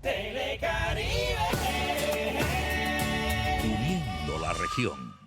Telecaribe, uniendo la región.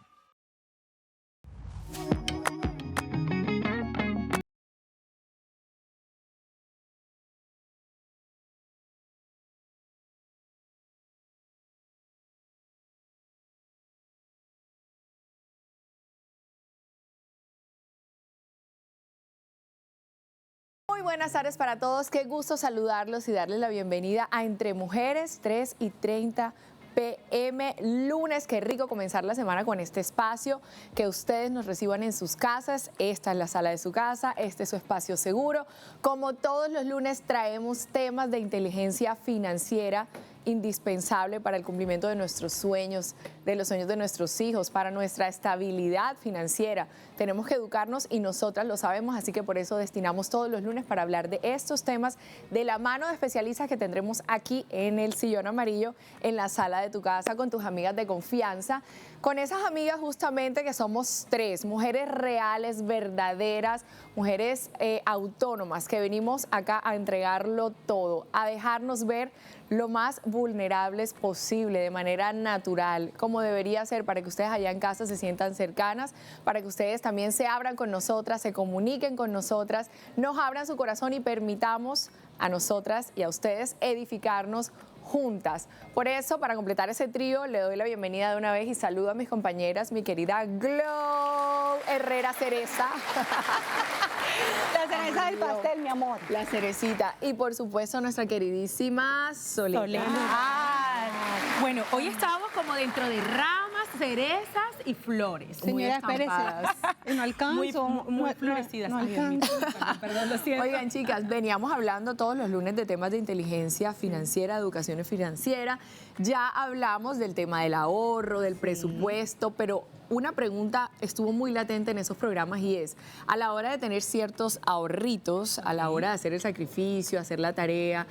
Muy buenas tardes para todos, qué gusto saludarlos y darles la bienvenida a Entre Mujeres, 3:30 p.m. lunes. Qué rico comenzar la semana con este espacio, que ustedes nos reciban en sus casas. Esta es la sala de su casa, este es su espacio seguro. Como todos los lunes traemos temas de inteligencia financiera indispensable para el cumplimiento de nuestros sueños, de los sueños de nuestros hijos, para nuestra estabilidad financiera. Tenemos que educarnos y nosotras lo sabemos, así que por eso destinamos todos los lunes para hablar de estos temas de la mano de especialistas que tendremos aquí en el sillón amarillo, en la sala de tu casa, con tus amigas de confianza, con esas amigas justamente que somos tres, mujeres reales, verdaderas, mujeres autónomas, que venimos acá a entregarlo todo, a dejarnos ver lo más vulnerables posible, de manera natural, como debería ser, para que ustedes allá en casa se sientan cercanas, para que ustedes también se abran con nosotras, se comuniquen con nosotras, nos abran su corazón y permitamos a nosotras y a ustedes edificarnos juntas. Por eso, para completar ese trío, le doy la bienvenida de una vez y saludo a mis compañeras, mi querida Glow Herrera Cereza. La cereza del pastel, mi amor. La cerecita. Y por supuesto, nuestra queridísima Soledad. Bueno, hoy estamos como dentro de ramas, cerezas y flores. Señora, espérese. No alcanzo. Muy florecidas. No alcanzo. Perdón, lo siento. Oigan, chicas, veníamos hablando todos los lunes de temas de inteligencia financiera, educación financiera. Ya hablamos del tema del ahorro, del presupuesto, pero una pregunta estuvo muy latente en esos programas y es, a la hora de tener ciertos ahorritos, a la hora de hacer el sacrificio, hacer la tarea,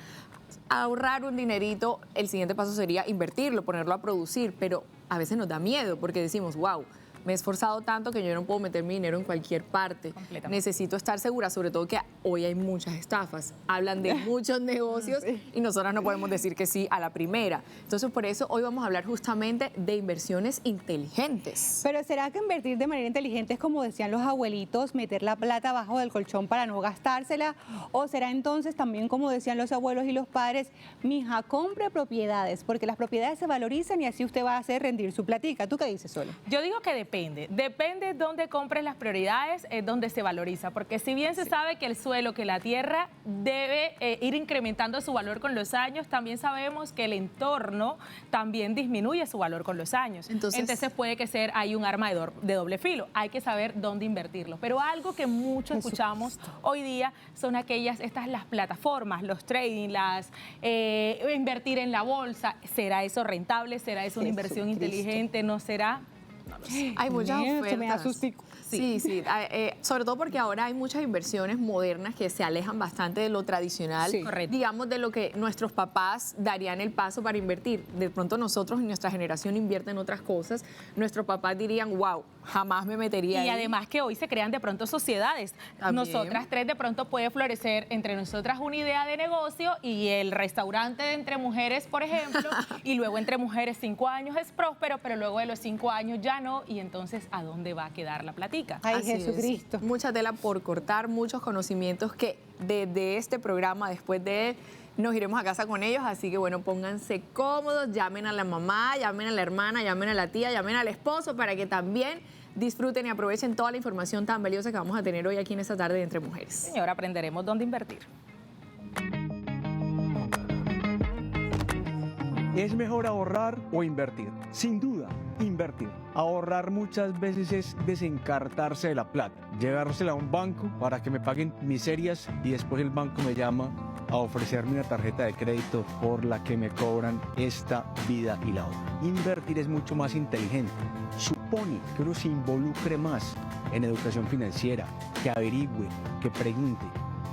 ahorrar un dinerito, el siguiente paso sería invertirlo, ponerlo a producir, pero a veces nos da miedo porque decimos, wow, me he esforzado tanto que yo no puedo meter mi dinero en cualquier parte. Necesito estar segura, sobre todo que hoy hay muchas estafas. Hablan de muchos negocios y nosotras no podemos decir que sí a la primera. Entonces, por eso hoy vamos a hablar justamente de inversiones inteligentes. Pero ¿será que invertir de manera inteligente es como decían los abuelitos, meter la plata abajo del colchón para no gastársela? ¿O será entonces también como decían los abuelos y los padres, mija, compre propiedades, porque las propiedades se valorizan y así usted va a hacer rendir su platica? ¿Tú qué dices, Solo? Yo digo que depende dónde compres las prioridades, es donde se valoriza, porque si bien se sabe que el suelo, que la tierra debe ir incrementando su valor con los años, también sabemos que el entorno también disminuye su valor con los años. Entonces puede que ser ahí un arma de doble filo, hay que saber dónde invertirlo. Pero algo que mucho escuchamos hoy día son las plataformas, los trading, invertir en la bolsa. ¿Será eso rentable? ¿Será eso una inversión inteligente? ¿No será? No lo sé. Hay muchas ofertas. Me da sustico. Sí. Sobre todo porque ahora hay muchas inversiones modernas que se alejan bastante de lo tradicional, digamos, de lo que nuestros papás darían el paso para invertir. De pronto nosotros en nuestra generación invierten otras cosas, nuestros papás dirían, wow, jamás me metería ahí. Y además que hoy se crean de pronto sociedades. También. Nosotras tres de pronto puede florecer entre nosotras una idea de negocio y el restaurante de Entre Mujeres, por ejemplo, y luego Entre Mujeres 5 años es próspero, pero luego de los 5 años ya no, y entonces ¿a dónde va a quedar la platica? Ay, Así Jesucristo. Es. Mucha tela por cortar, muchos conocimientos que desde este programa, después de él, nos iremos a casa con ellos, así que bueno, pónganse cómodos, llamen a la mamá, llamen a la hermana, llamen a la tía, llamen al esposo para que también disfruten y aprovechen toda la información tan valiosa que vamos a tener hoy aquí en esta tarde de Entre Mujeres. Señora, aprenderemos dónde invertir. ¿Es mejor ahorrar o invertir? Sin duda, invertir. Ahorrar muchas veces es desencartarse de la plata, llevársela a un banco para que me paguen miserias y después el banco me llama a ofrecerme una tarjeta de crédito por la que me cobran esta vida y la otra. Invertir es mucho más inteligente. Supone que uno se involucre más en educación financiera, que averigüe, que pregunte.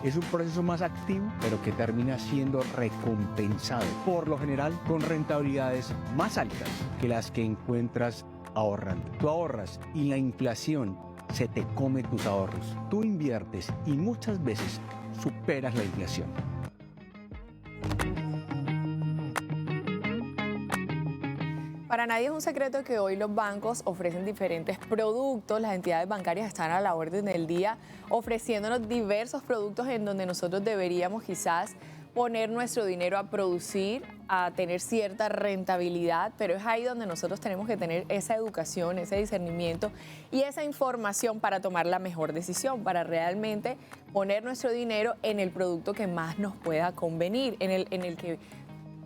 Es un proceso más activo, pero que termina siendo recompensado, por lo general, con rentabilidades más altas que las que encuentras ahorrando. Tú ahorras y la inflación se te come tus ahorros. Tú inviertes y muchas veces superas la inflación. para nadie es un secreto que hoy los bancos ofrecen diferentes productos, las entidades bancarias están a la orden del día ofreciéndonos diversos productos en donde nosotros deberíamos quizás poner nuestro dinero a producir, a tener cierta rentabilidad, pero es ahí donde nosotros tenemos que tener esa educación, ese discernimiento y esa información para tomar la mejor decisión, para realmente poner nuestro dinero en el producto que más nos pueda convenir, en el que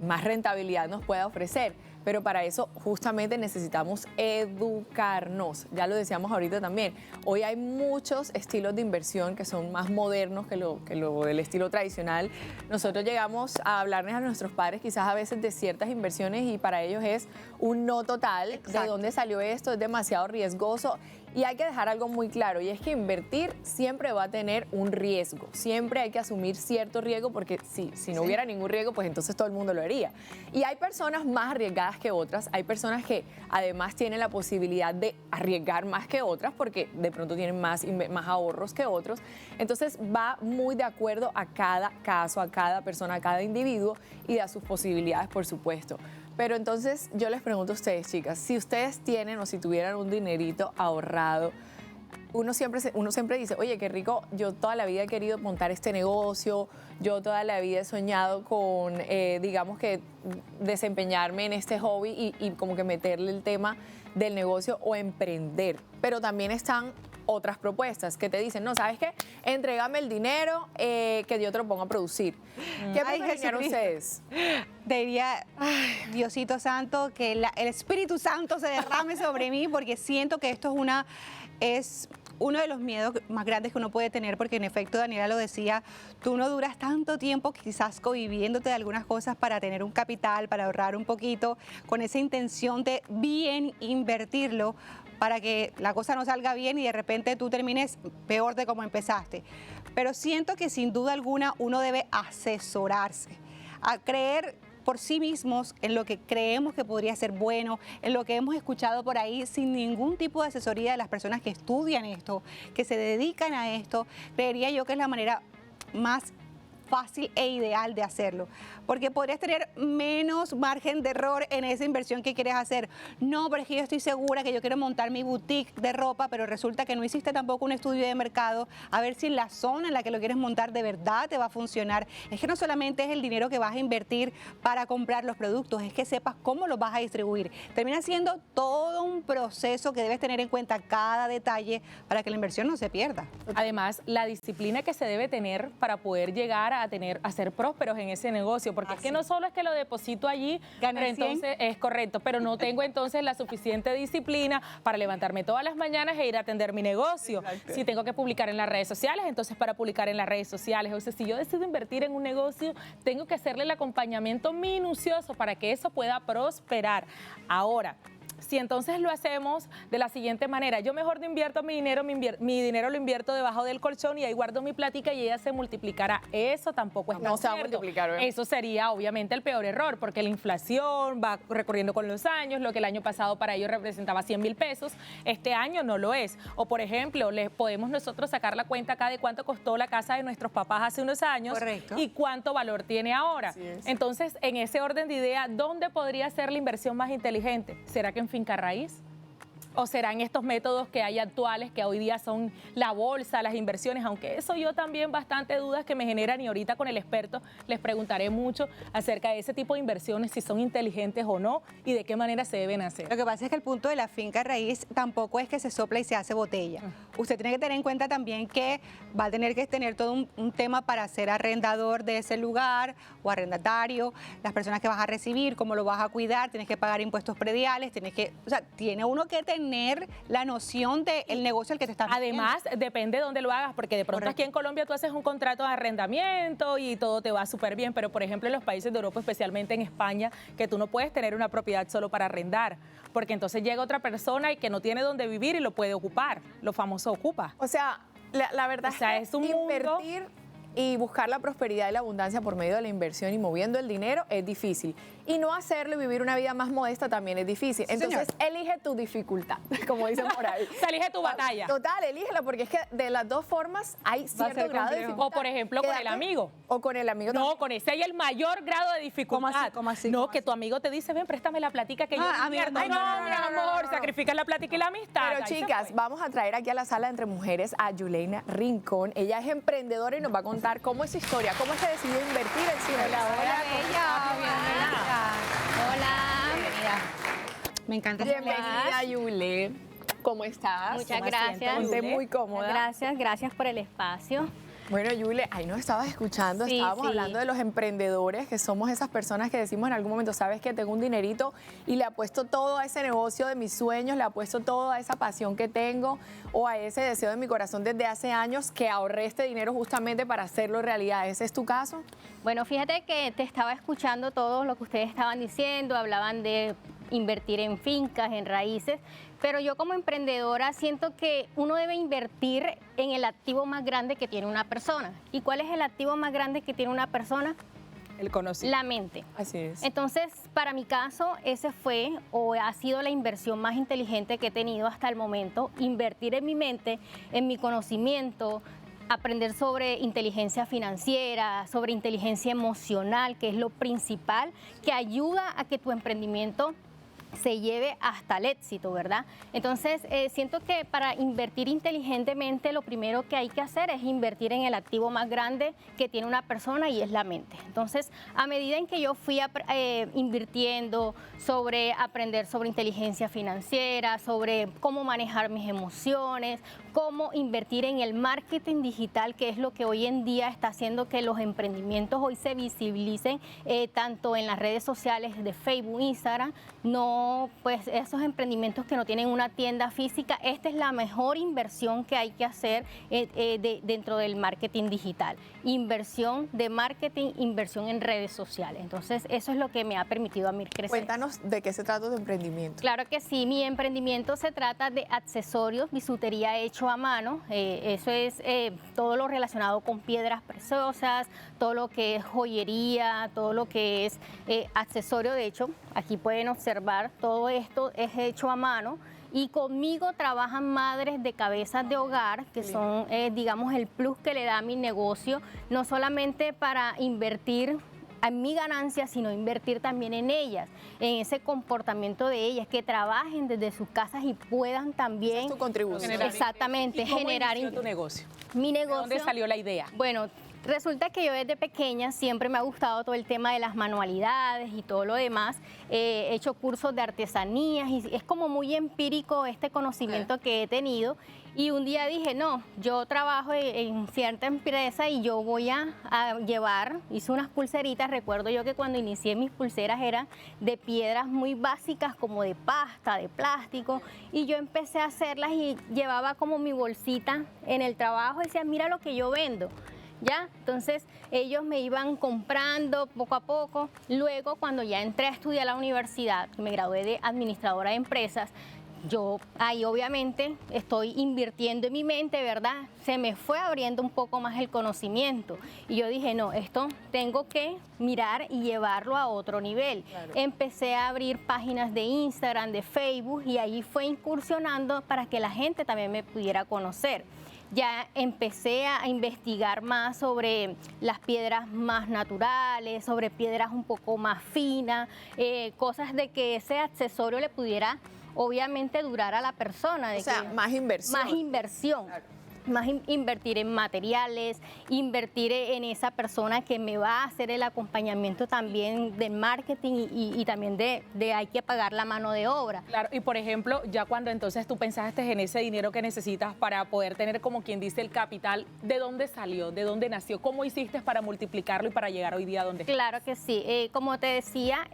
más rentabilidad nos pueda ofrecer. Pero para eso justamente necesitamos educarnos. Ya lo decíamos ahorita también. Hoy hay muchos estilos de inversión que son más modernos que lo del estilo tradicional. Nosotros llegamos a hablarles a nuestros padres quizás a veces de ciertas inversiones y para ellos es un no total. Exacto. ¿De dónde salió esto? Es demasiado riesgoso. Y hay que dejar algo muy claro, y es que invertir siempre va a tener un riesgo. Siempre hay que asumir cierto riesgo, porque si no hubiera ningún riesgo, pues entonces todo el mundo lo haría. Y hay personas más arriesgadas que otras, hay personas que además tienen la posibilidad de arriesgar más que otras, porque de pronto tienen más ahorros que otros. Entonces va muy de acuerdo a cada caso, a cada persona, a cada individuo y a sus posibilidades, por supuesto. Pero entonces yo les pregunto a ustedes, chicas, si ustedes tienen o si tuvieran un dinerito ahorrado, uno siempre dice, oye, qué rico, yo toda la vida he querido montar este negocio, yo toda la vida he soñado con, digamos que, desempeñarme en este hobby y como que meterle el tema del negocio o emprender. Pero también están otras propuestas que te dicen, no, ¿sabes qué? Entrégame el dinero que yo te lo ponga a producir. ¿Qué Ay, preferirían Jesucristo. ustedes? Diría, Diosito Santo, que el Espíritu Santo se derrame sobre mí, porque siento que esto es uno de los miedos más grandes que uno puede tener, porque en efecto, Daniela lo decía, tú no duras tanto tiempo quizás cohibiéndote de algunas cosas para tener un capital, para ahorrar un poquito, con esa intención de bien invertirlo, para que la cosa no salga bien y de repente tú termines peor de como empezaste. Pero siento que sin duda alguna uno debe asesorarse, a creer por sí mismos en lo que creemos que podría ser bueno, en lo que hemos escuchado por ahí, sin ningún tipo de asesoría de las personas que estudian esto, que se dedican a esto. Creería yo que es la manera más fácil e ideal de hacerlo, porque podrías tener menos margen de error en esa inversión que quieres hacer. No, pero es que yo estoy segura que yo quiero montar mi boutique de ropa, pero resulta que no hiciste tampoco un estudio de mercado a ver si en la zona en la que lo quieres montar de verdad te va a funcionar. Es que no solamente es el dinero que vas a invertir para comprar los productos, es que sepas cómo los vas a distribuir. Termina siendo todo un proceso que debes tener en cuenta cada detalle para que la inversión no se pierda. Además, la disciplina que se debe tener para poder llegar a ser prósperos en ese negocio, porque es que no solo es que lo deposito allí, Gané pero 100. entonces es correcto, pero no tengo entonces la suficiente disciplina para levantarme todas las mañanas e ir a atender mi negocio. Exacto. Si tengo que publicar en las redes sociales, entonces para publicar en las redes sociales, o sea, si yo decido invertir en un negocio, tengo que hacerle el acompañamiento minucioso para que eso pueda prosperar. Ahora, si entonces lo hacemos de la siguiente manera, yo mejor no invierto mi dinero, mi dinero lo invierto debajo del colchón y ahí guardo mi plática y ella se multiplicará. Eso tampoco es No tan se va a cierto. multiplicar, ¿verdad? Eso sería obviamente el peor error, porque la inflación va recorriendo con los años, lo que el año pasado para ellos representaba 100,000 pesos, este año no lo es. O por ejemplo, les podemos nosotros sacar la cuenta acá de cuánto costó la casa de nuestros papás hace unos años. Correcto. Y cuánto valor tiene ahora. Así es. Entonces, en ese orden de idea, ¿dónde podría ser la inversión más inteligente? ¿Será que en finca raíz? ¿O serán estos métodos que hay actuales, que hoy día son la bolsa, las inversiones? Aunque eso yo también bastante dudas que me generan y ahorita con el experto les preguntaré mucho acerca de ese tipo de inversiones, si son inteligentes o no y de qué manera se deben hacer. Lo que pasa es que el punto de la finca raíz tampoco es que se sopla y se hace botella. Usted tiene que tener en cuenta también que va a tener que tener todo un tema para ser arrendador de ese lugar o arrendatario, las personas que vas a recibir, cómo lo vas a cuidar, tienes que pagar impuestos prediales, o sea, tiene uno que tener la noción del negocio al que te estás metiendo. Además, depende de dónde lo hagas, porque de pronto Correcto. aquí en Colombia tú haces un contrato de arrendamiento y todo te va súper bien, pero por ejemplo en los países de Europa, especialmente en España, que tú no puedes tener una propiedad solo para arrendar, porque entonces llega otra persona y que no tiene dónde vivir y lo puede ocupar, lo famoso ocupa. O sea, la verdad O sea, es es que un mundo. invertir y buscar la prosperidad y la abundancia por medio de la inversión y moviendo el dinero es difícil. Y no hacerlo y vivir una vida más modesta también es difícil. Entonces, elige tu dificultad, como dicen por ahí. O sea, elige tu batalla. Total, elígela, porque es que de las dos formas hay cierto grado de dificultad. O, por ejemplo, con el amigo. O con el amigo No, también. con ese hay el mayor grado de dificultad. ¿Cómo así? No, que tu amigo te dice, ven, préstame la platica que yo invierto. Ay, no, mi amor, sacrificas la platica y la amistad. Pero Ahí se chicas, fue. vamos a traer aquí a la sala Entre Mujeres a Yuleina Rincón. Ella es emprendedora y nos va a contar cómo es su historia, cómo se decidió invertir en sí. Me encanta. Bienvenida, Yule. ¿Cómo estás? Muchas ¿Cómo gracias. te sientes? Ponte muy cómoda. Gracias por el espacio. Bueno, Yule, ahí nos estabas escuchando, Sí, estábamos sí. hablando de los emprendedores, que somos esas personas que decimos en algún momento, sabes que tengo un dinerito y le apuesto todo a ese negocio de mis sueños, le apuesto todo a esa pasión que tengo o a ese deseo de mi corazón desde hace años que ahorré este dinero justamente para hacerlo realidad. ¿Ese es tu caso? Bueno, fíjate que te estaba escuchando todo lo que ustedes estaban diciendo, hablaban de invertir en fincas, en raíces, pero yo como emprendedora siento que uno debe invertir en el activo más grande que tiene una persona. ¿Y cuál es el activo más grande que tiene una persona? El conocido. La mente. Así es. Entonces, para mi caso, ese fue o ha sido la inversión más inteligente que he tenido hasta el momento, invertir en mi mente, en mi conocimiento, aprender sobre inteligencia financiera, sobre inteligencia emocional, que es lo principal, que ayuda a que tu emprendimiento se lleve hasta el éxito, ¿verdad? Entonces, siento que para invertir inteligentemente, lo primero que hay que hacer es invertir en el activo más grande que tiene una persona y es la mente. Entonces, a medida en que yo fui invirtiendo sobre aprender sobre inteligencia financiera, sobre cómo manejar mis emociones, cómo invertir en el marketing digital, que es lo que hoy en día está haciendo que los emprendimientos hoy se visibilicen tanto en las redes sociales de Facebook, Instagram, pues esos emprendimientos que no tienen una tienda física, esta es la mejor inversión que hay que hacer dentro del marketing digital. Inversión de marketing, inversión en redes sociales. Entonces, eso es lo que me ha permitido a mí crecer. Cuéntanos de qué se trata tu emprendimiento. Claro que sí, mi emprendimiento se trata de accesorios, bisutería hecho a mano. Eso es todo lo relacionado con piedras preciosas, todo lo que es joyería, todo lo que es accesorio. De hecho, aquí pueden observar, todo esto es hecho a mano. Y conmigo trabajan madres de cabezas de hogar, que son, digamos, el plus que le da a mi negocio, no solamente para invertir en mi ganancia, sino invertir también en ellas, en ese comportamiento de ellas, que trabajen desde sus casas y puedan también... Esa es tu contribución. Exactamente, ¿Y cómo generar... inició tu negocio? Mi ¿De negocio... dónde salió la idea? Bueno, resulta que yo desde pequeña siempre me ha gustado todo el tema de las manualidades y todo lo demás. He hecho cursos de artesanías y es como muy empírico este conocimiento que he tenido. Y un día dije, no, yo trabajo en cierta empresa y yo voy a llevar, hice unas pulseritas. Recuerdo yo que cuando inicié mis pulseras eran de piedras muy básicas como de pasta, de plástico. Y yo empecé a hacerlas y llevaba como mi bolsita en el trabajo y decía, mira lo que yo vendo. ¿Ya? Entonces ellos me iban comprando poco a poco. Luego, cuando ya entré a estudiar a la universidad, me gradué de administradora de empresas, yo ahí obviamente estoy invirtiendo en mi mente, ¿verdad? Se me fue abriendo un poco más el conocimiento y yo dije, no, esto tengo que mirar y llevarlo a otro nivel. Claro. Empecé a abrir páginas de Instagram, de Facebook y ahí fue incursionando para que la gente también me pudiera conocer. Ya empecé a investigar más sobre las piedras más naturales, sobre piedras un poco más finas, cosas de que ese accesorio le pudiera obviamente durar a la persona. O sea, más inversión. Más inversión. Claro. Más invertir en materiales, invertir en esa persona que me va a hacer el acompañamiento también del marketing y también de hay que pagar la mano de obra. Claro, y por ejemplo, ya cuando entonces tú pensaste en ese dinero que necesitas para poder tener, como quien dice, el capital, ¿de dónde salió? ¿De dónde nació? ¿Cómo hiciste para multiplicarlo y para llegar hoy día a donde estás? Claro que sí. Como te decía,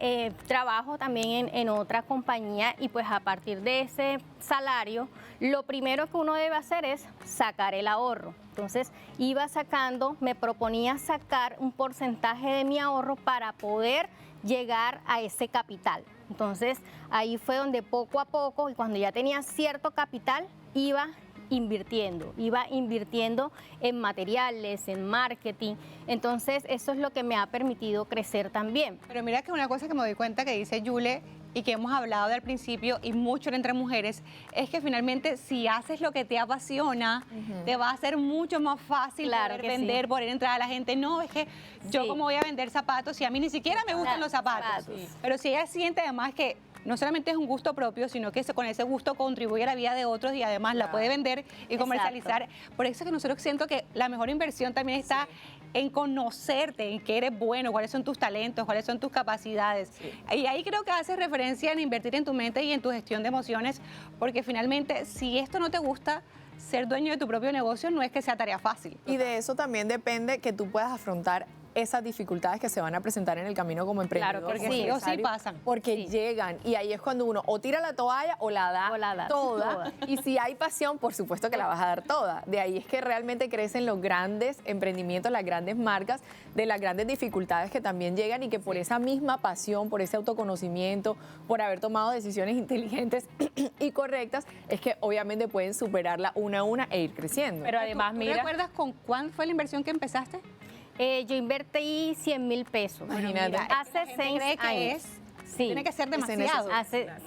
trabajo también en otra compañía y pues a partir de ese salario, lo primero que uno debe hacer es sacar el ahorro. Entonces iba sacando, me proponía sacar un porcentaje de mi ahorro para poder llegar a ese capital. Entonces ahí fue donde poco a poco, y cuando ya tenía cierto capital, iba invirtiendo, iba invirtiendo en materiales, en marketing. Entonces, eso es lo que me ha permitido crecer también. Pero mira que una cosa que me doy cuenta que dice Yule y que hemos hablado al principio y mucho entre mujeres, es que finalmente si haces lo que te apasiona, te va a ser mucho más fácil Claro poder que vender, sí. poder entrar a la gente. No, es que yo Sí. como voy a vender zapatos y a mí ni siquiera me gustan Claro, los zapatos. zapatos. Pero si ella siente además que no solamente es un gusto propio, sino que con ese gusto contribuye a la vida de otros y además la puede vender y comercializar. Por eso es que nosotros siento que la mejor inversión también está en conocerte, en qué eres bueno, cuáles son tus talentos, cuáles son tus capacidades. Y ahí creo que hace referencia en invertir en tu mente y en tu gestión de emociones, porque finalmente si esto no te gusta, ser dueño de tu propio negocio no es que sea tarea fácil. Y de eso también depende que tú puedas afrontar esas dificultades que se van a presentar en el camino como emprendedor. Claro, porque como sí o sí empresario, pasan. Porque Sí. llegan y ahí es cuando uno o tira la toalla o la da, toda. Y si hay pasión, por supuesto que la vas a dar toda. De ahí es que realmente crecen los grandes emprendimientos, las grandes marcas, de las grandes dificultades que también llegan y que por esa misma pasión, por ese autoconocimiento, por haber tomado decisiones inteligentes y correctas, es que obviamente pueden superarla una a una e ir creciendo. Pero además, ¿Tú mira, recuerdas con cuál fue la inversión que empezaste? Yo invertí 100.000 pesos. Imagínate. Hace La gente 6 cree que años. Sí. tiene que ser Ese demasiado.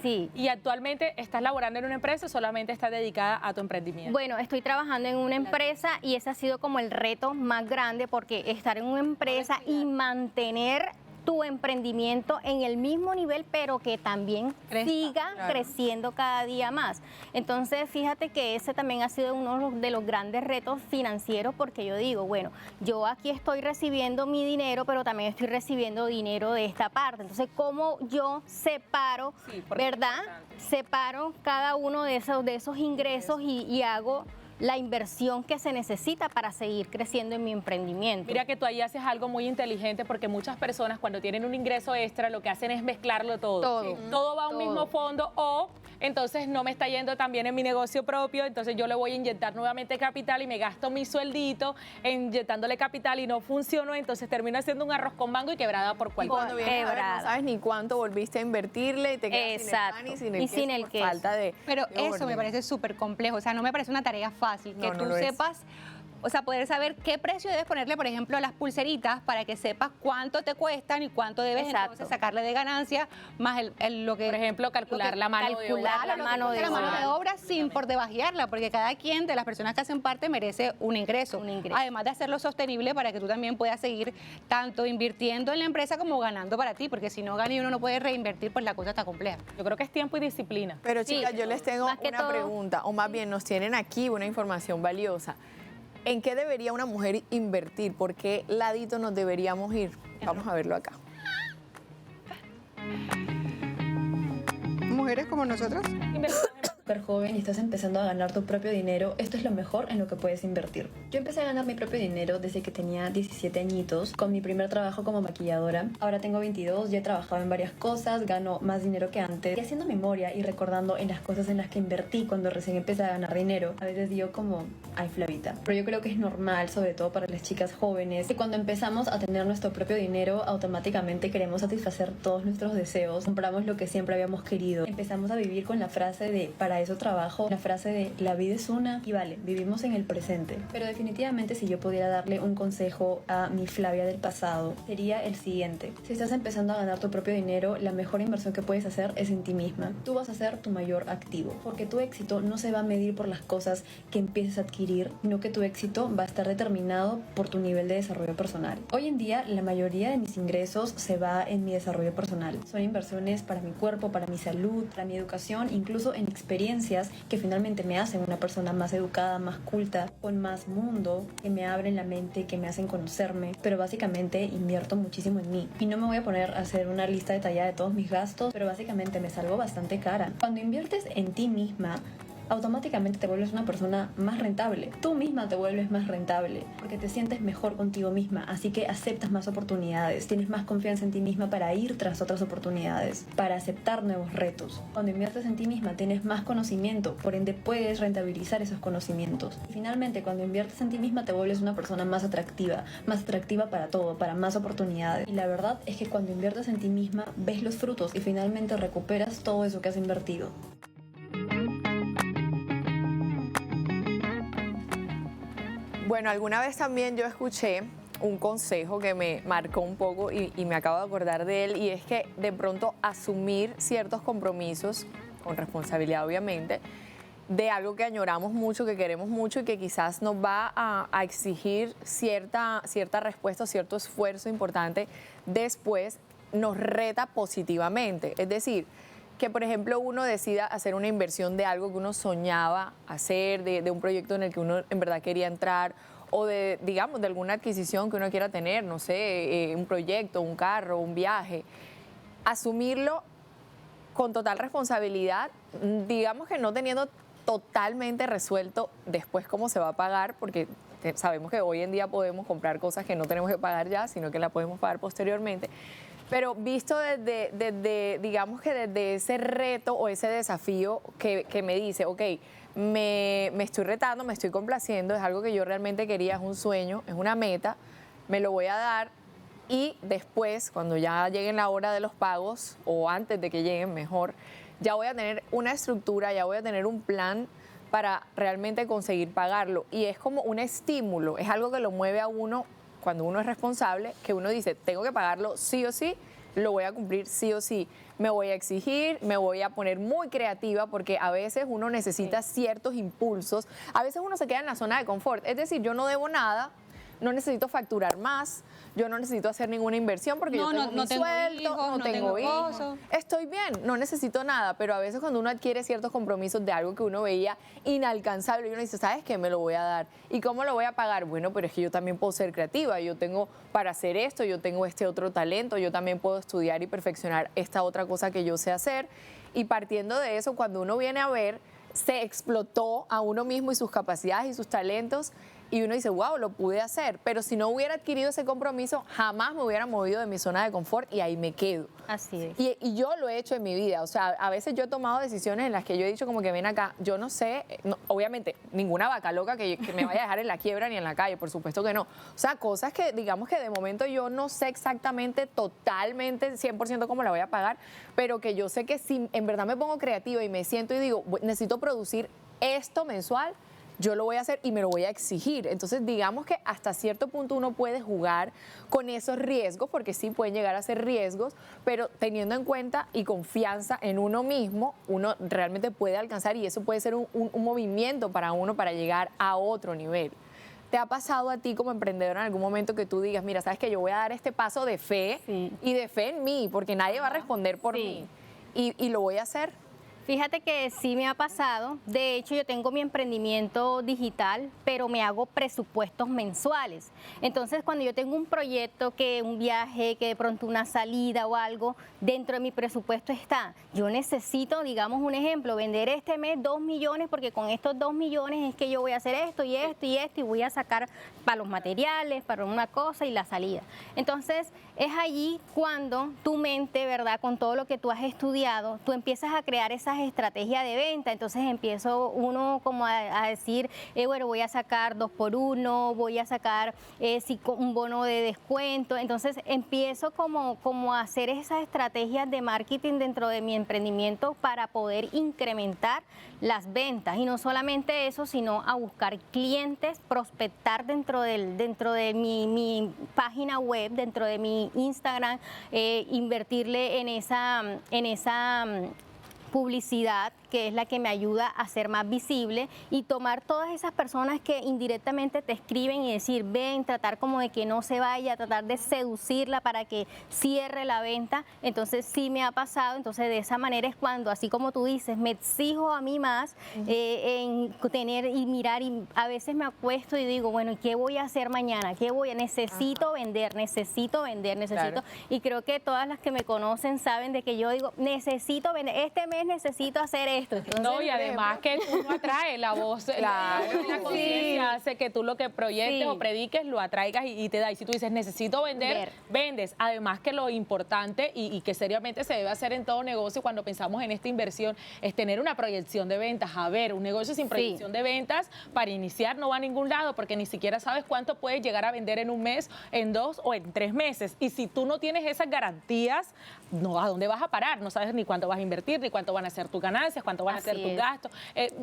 Sí. y actualmente estás laborando en una empresa o solamente estás dedicada a tu emprendimiento. Bueno, estoy trabajando en una empresa y ese ha sido como el reto más grande porque estar en una empresa y mantener tu emprendimiento en el mismo nivel, pero que también Crezca, siga claro. creciendo cada día más. Entonces, fíjate que ese también ha sido uno de los grandes retos financieros, porque yo digo, bueno, yo aquí estoy recibiendo mi dinero, pero también estoy recibiendo dinero de esta parte. Entonces, ¿cómo yo separo, Sí, porque es verdad? importante. Separo cada uno de esos ingresos y hago la inversión que se necesita para seguir creciendo en mi emprendimiento. Mira que tú ahí haces algo muy inteligente porque muchas personas cuando tienen un ingreso extra lo que hacen es mezclarlo todo. Todo. Todo va a un Todo. mismo fondo o entonces no me está yendo tan bien en mi negocio propio, entonces yo le voy a inyectar nuevamente capital y me gasto mi sueldito inyectándole capital y no funcionó, entonces termino haciendo un arroz con mango y quebrada por Y cualquier cuando vienes a ver, no Quebrada. sabes ni cuánto volviste a invertirle y te quedas Exacto. sin el pan y sin el Y sin queso el por queso. falta de Pero de eso me orden. parece súper complejo, o sea, no me parece una tarea fácil, que No, no tú lo es. sepas, o sea, poder saber qué precio debes ponerle, por ejemplo, a las pulseritas para que sepas cuánto te cuestan y cuánto debes Exacto. entonces sacarle de ganancia, más lo que... Por ejemplo, calcular la mano de obra. calcular la lo que mano cuesta de la mano de obra. obra sin por debajearla, porque cada quien de las personas que hacen parte merece un ingreso. Un ingreso. Además de hacerlo sostenible para que tú también puedas seguir tanto invirtiendo en la empresa como ganando para ti, porque si no gana y uno no puede reinvertir, pues la cosa está compleja. Yo creo que es tiempo y disciplina. Pero Sí, chicas, yo les tengo más que una todo- pregunta, o más bien nos tienen aquí una información valiosa. ¿En qué debería una mujer invertir? ¿Por qué ladito nos deberíamos ir? Vamos a verlo acá. Mujeres como nosotras. Súper joven y estás empezando a ganar tu propio dinero, esto es lo mejor en lo que puedes invertir. Yo empecé a ganar mi propio dinero desde que tenía 17 añitos, con mi primer trabajo como maquilladora. Ahora tengo 22, ya he trabajado en varias cosas, gano más dinero que antes. Y haciendo memoria y recordando en las cosas en las que invertí cuando recién empecé a ganar dinero, a veces digo como, ay Flavita. Pero yo creo que es normal, sobre todo para las chicas jóvenes, que cuando empezamos a tener nuestro propio dinero, automáticamente queremos satisfacer todos nuestros deseos, compramos lo que siempre habíamos querido. Empezamos a vivir con la frase de, para eso trabajo, la frase de, la vida es una y vale, vivimos en el presente. Pero definitivamente si yo pudiera darle un consejo a mi Flavia del pasado, sería el siguiente. Si estás empezando a ganar tu propio dinero, la mejor inversión que puedes hacer es en ti misma. Tú vas a ser tu mayor activo, porque tu éxito no se va a medir por las cosas que empieces a adquirir, sino que tu éxito va a estar determinado por tu nivel de desarrollo personal. Hoy en día, la mayoría de mis ingresos se va en mi desarrollo personal. Son inversiones para mi cuerpo, para mi salud, para mi educación, incluso en experiencias que finalmente me hacen una persona más educada, más culta, con más mundo, que me abren la mente, que me hacen conocerme, pero básicamente invierto muchísimo en mí. Y no me voy a poner a hacer una lista detallada de todos mis gastos, pero básicamente me salgo bastante cara. Cuando inviertes en ti misma, automáticamente te vuelves una persona más rentable. Tú misma te vuelves más rentable porque te sientes mejor contigo misma, así que aceptas más oportunidades, tienes más confianza en ti misma para ir tras otras oportunidades, para aceptar nuevos retos. Cuando inviertes en ti misma tienes más conocimiento, por ende puedes rentabilizar esos conocimientos. Y finalmente, cuando inviertes en ti misma te vuelves una persona más atractiva para todo, para más oportunidades. Y la verdad es que cuando inviertes en ti misma ves los frutos y finalmente recuperas todo eso que has invertido. Bueno, alguna vez también yo escuché un consejo que me marcó un poco y me acabo de acordar de él, y es que de pronto asumir ciertos compromisos, con responsabilidad obviamente, de algo que añoramos mucho, que queremos mucho y que quizás nos va a exigir cierta respuesta, cierto esfuerzo importante, después nos reta positivamente. Es decir, que por ejemplo uno decida hacer una inversión de algo que uno soñaba hacer, de un proyecto en el que uno en verdad quería entrar, o de, digamos, de alguna adquisición que uno quiera tener, no sé, un proyecto, un carro, un viaje. Asumirlo con total responsabilidad, digamos que no teniendo totalmente resuelto después cómo se va a pagar, porque sabemos que hoy en día podemos comprar cosas que no tenemos que pagar ya, sino que la podemos pagar posteriormente. Pero visto desde digamos que desde ese reto o ese desafío que me dice, ok, me estoy retando, me estoy complaciendo, es algo que yo realmente quería, es un sueño, es una meta, me lo voy a dar, y después, cuando ya lleguen la hora de los pagos, o antes de que lleguen mejor, ya voy a tener una estructura, ya voy a tener un plan para realmente conseguir pagarlo. Y es como un estímulo, es algo que lo mueve a uno cuando uno es responsable, que uno dice, tengo que pagarlo sí o sí, lo voy a cumplir sí o sí. Me voy a exigir, me voy a poner muy creativa, porque a veces uno necesita ciertos impulsos. A veces uno se queda en la zona de confort. Es decir, yo no debo nada, no necesito facturar más, yo no necesito hacer ninguna inversión porque yo tengo mi sueldo, no tengo hijos, estoy bien, no necesito nada. Pero a veces cuando uno adquiere ciertos compromisos de algo que uno veía inalcanzable, y uno dice, ¿sabes qué? Me lo voy a dar. ¿Y cómo lo voy a pagar? Bueno, pero es que yo también puedo ser creativa, yo tengo para hacer esto, yo tengo este otro talento, yo también puedo estudiar y perfeccionar esta otra cosa que yo sé hacer. Y partiendo de eso, cuando uno viene a ver, se explotó a uno mismo y sus capacidades y sus talentos, y uno dice, wow, lo pude hacer. Pero si no hubiera adquirido ese compromiso, jamás me hubiera movido de mi zona de confort, y ahí me quedo. Así es. Y yo lo he hecho en mi vida. O sea, a veces yo he tomado decisiones en las que yo he dicho como que ven acá, yo no sé, obviamente, ninguna vaca loca que me vaya a dejar en la quiebra ni en la calle, por supuesto que no. O sea, cosas que digamos que de momento yo no sé exactamente, totalmente, 100% cómo la voy a pagar, pero que yo sé que si en verdad me pongo creativa y me siento y digo, necesito producir esto mensual, yo lo voy a hacer y me lo voy a exigir. Entonces, digamos que hasta cierto punto uno puede jugar con esos riesgos, porque sí pueden llegar a ser riesgos, pero teniendo en cuenta y confianza en uno mismo, uno realmente puede alcanzar, y eso puede ser un movimiento para uno para llegar a otro nivel. ¿Te ha pasado a ti como emprendedora en algún momento que tú digas, mira, sabes que yo voy a dar este paso de fe, y de fe en mí, porque nadie va a responder por mí, y lo voy a hacer? Fíjate que sí me ha pasado. De hecho, yo tengo mi emprendimiento digital, pero me hago presupuestos mensuales. Entonces, cuando yo tengo un proyecto, que un viaje, que de pronto una salida o algo, dentro de mi presupuesto está. Yo necesito, digamos un ejemplo, vender este mes 2 millones, porque con estos 2 millones es que yo voy a hacer esto y esto y esto, y voy a sacar para los materiales, para una cosa y la salida. Entonces, es allí cuando tu mente, ¿verdad? Con todo lo que tú has estudiado, tú empiezas a crear esas estrategias de venta. Entonces empiezo uno como a decir, bueno, voy a sacar 2 por 1, voy a sacar un bono de descuento. Entonces empiezo como a hacer esas estrategias de marketing dentro de mi emprendimiento para poder incrementar las ventas. Y no solamente eso, sino a buscar clientes, prospectar dentro de mi página web, dentro de mi Instagram, invertirle en esa publicidad, que es la que me ayuda a ser más visible, y tomar todas esas personas que indirectamente te escriben y decir, ven, tratar como de que no se vaya, tratar de seducirla para que cierre la venta. Entonces sí me ha pasado. Entonces de esa manera es cuando, así como tú dices, me exijo a mí más en tener y mirar, y a veces me acuesto y digo, bueno, ¿qué voy a hacer mañana? Necesito vender, necesito. Claro. Y creo que todas las que me conocen saben de que yo digo, necesito vender, este mes necesito hacer esto. Entonces, no, y además que uno atrae la voz, la conciencia hace que tú lo que proyectes o prediques lo atraigas y te da. Y si tú dices, necesito vender, vendes. Además que lo importante y que seriamente se debe hacer en todo negocio cuando pensamos en esta inversión es tener una proyección de ventas. A ver, un negocio sin proyección de ventas para iniciar no va a ningún lado, porque ni siquiera sabes cuánto puedes llegar a vender en un mes, en 2 o en 3 meses. Y si tú no tienes esas garantías, no, ¿a dónde vas a parar? No sabes ni cuánto vas a invertir, ni cuánto van a ser tus ganancias, cuánto van a ser Así tus es. gastos.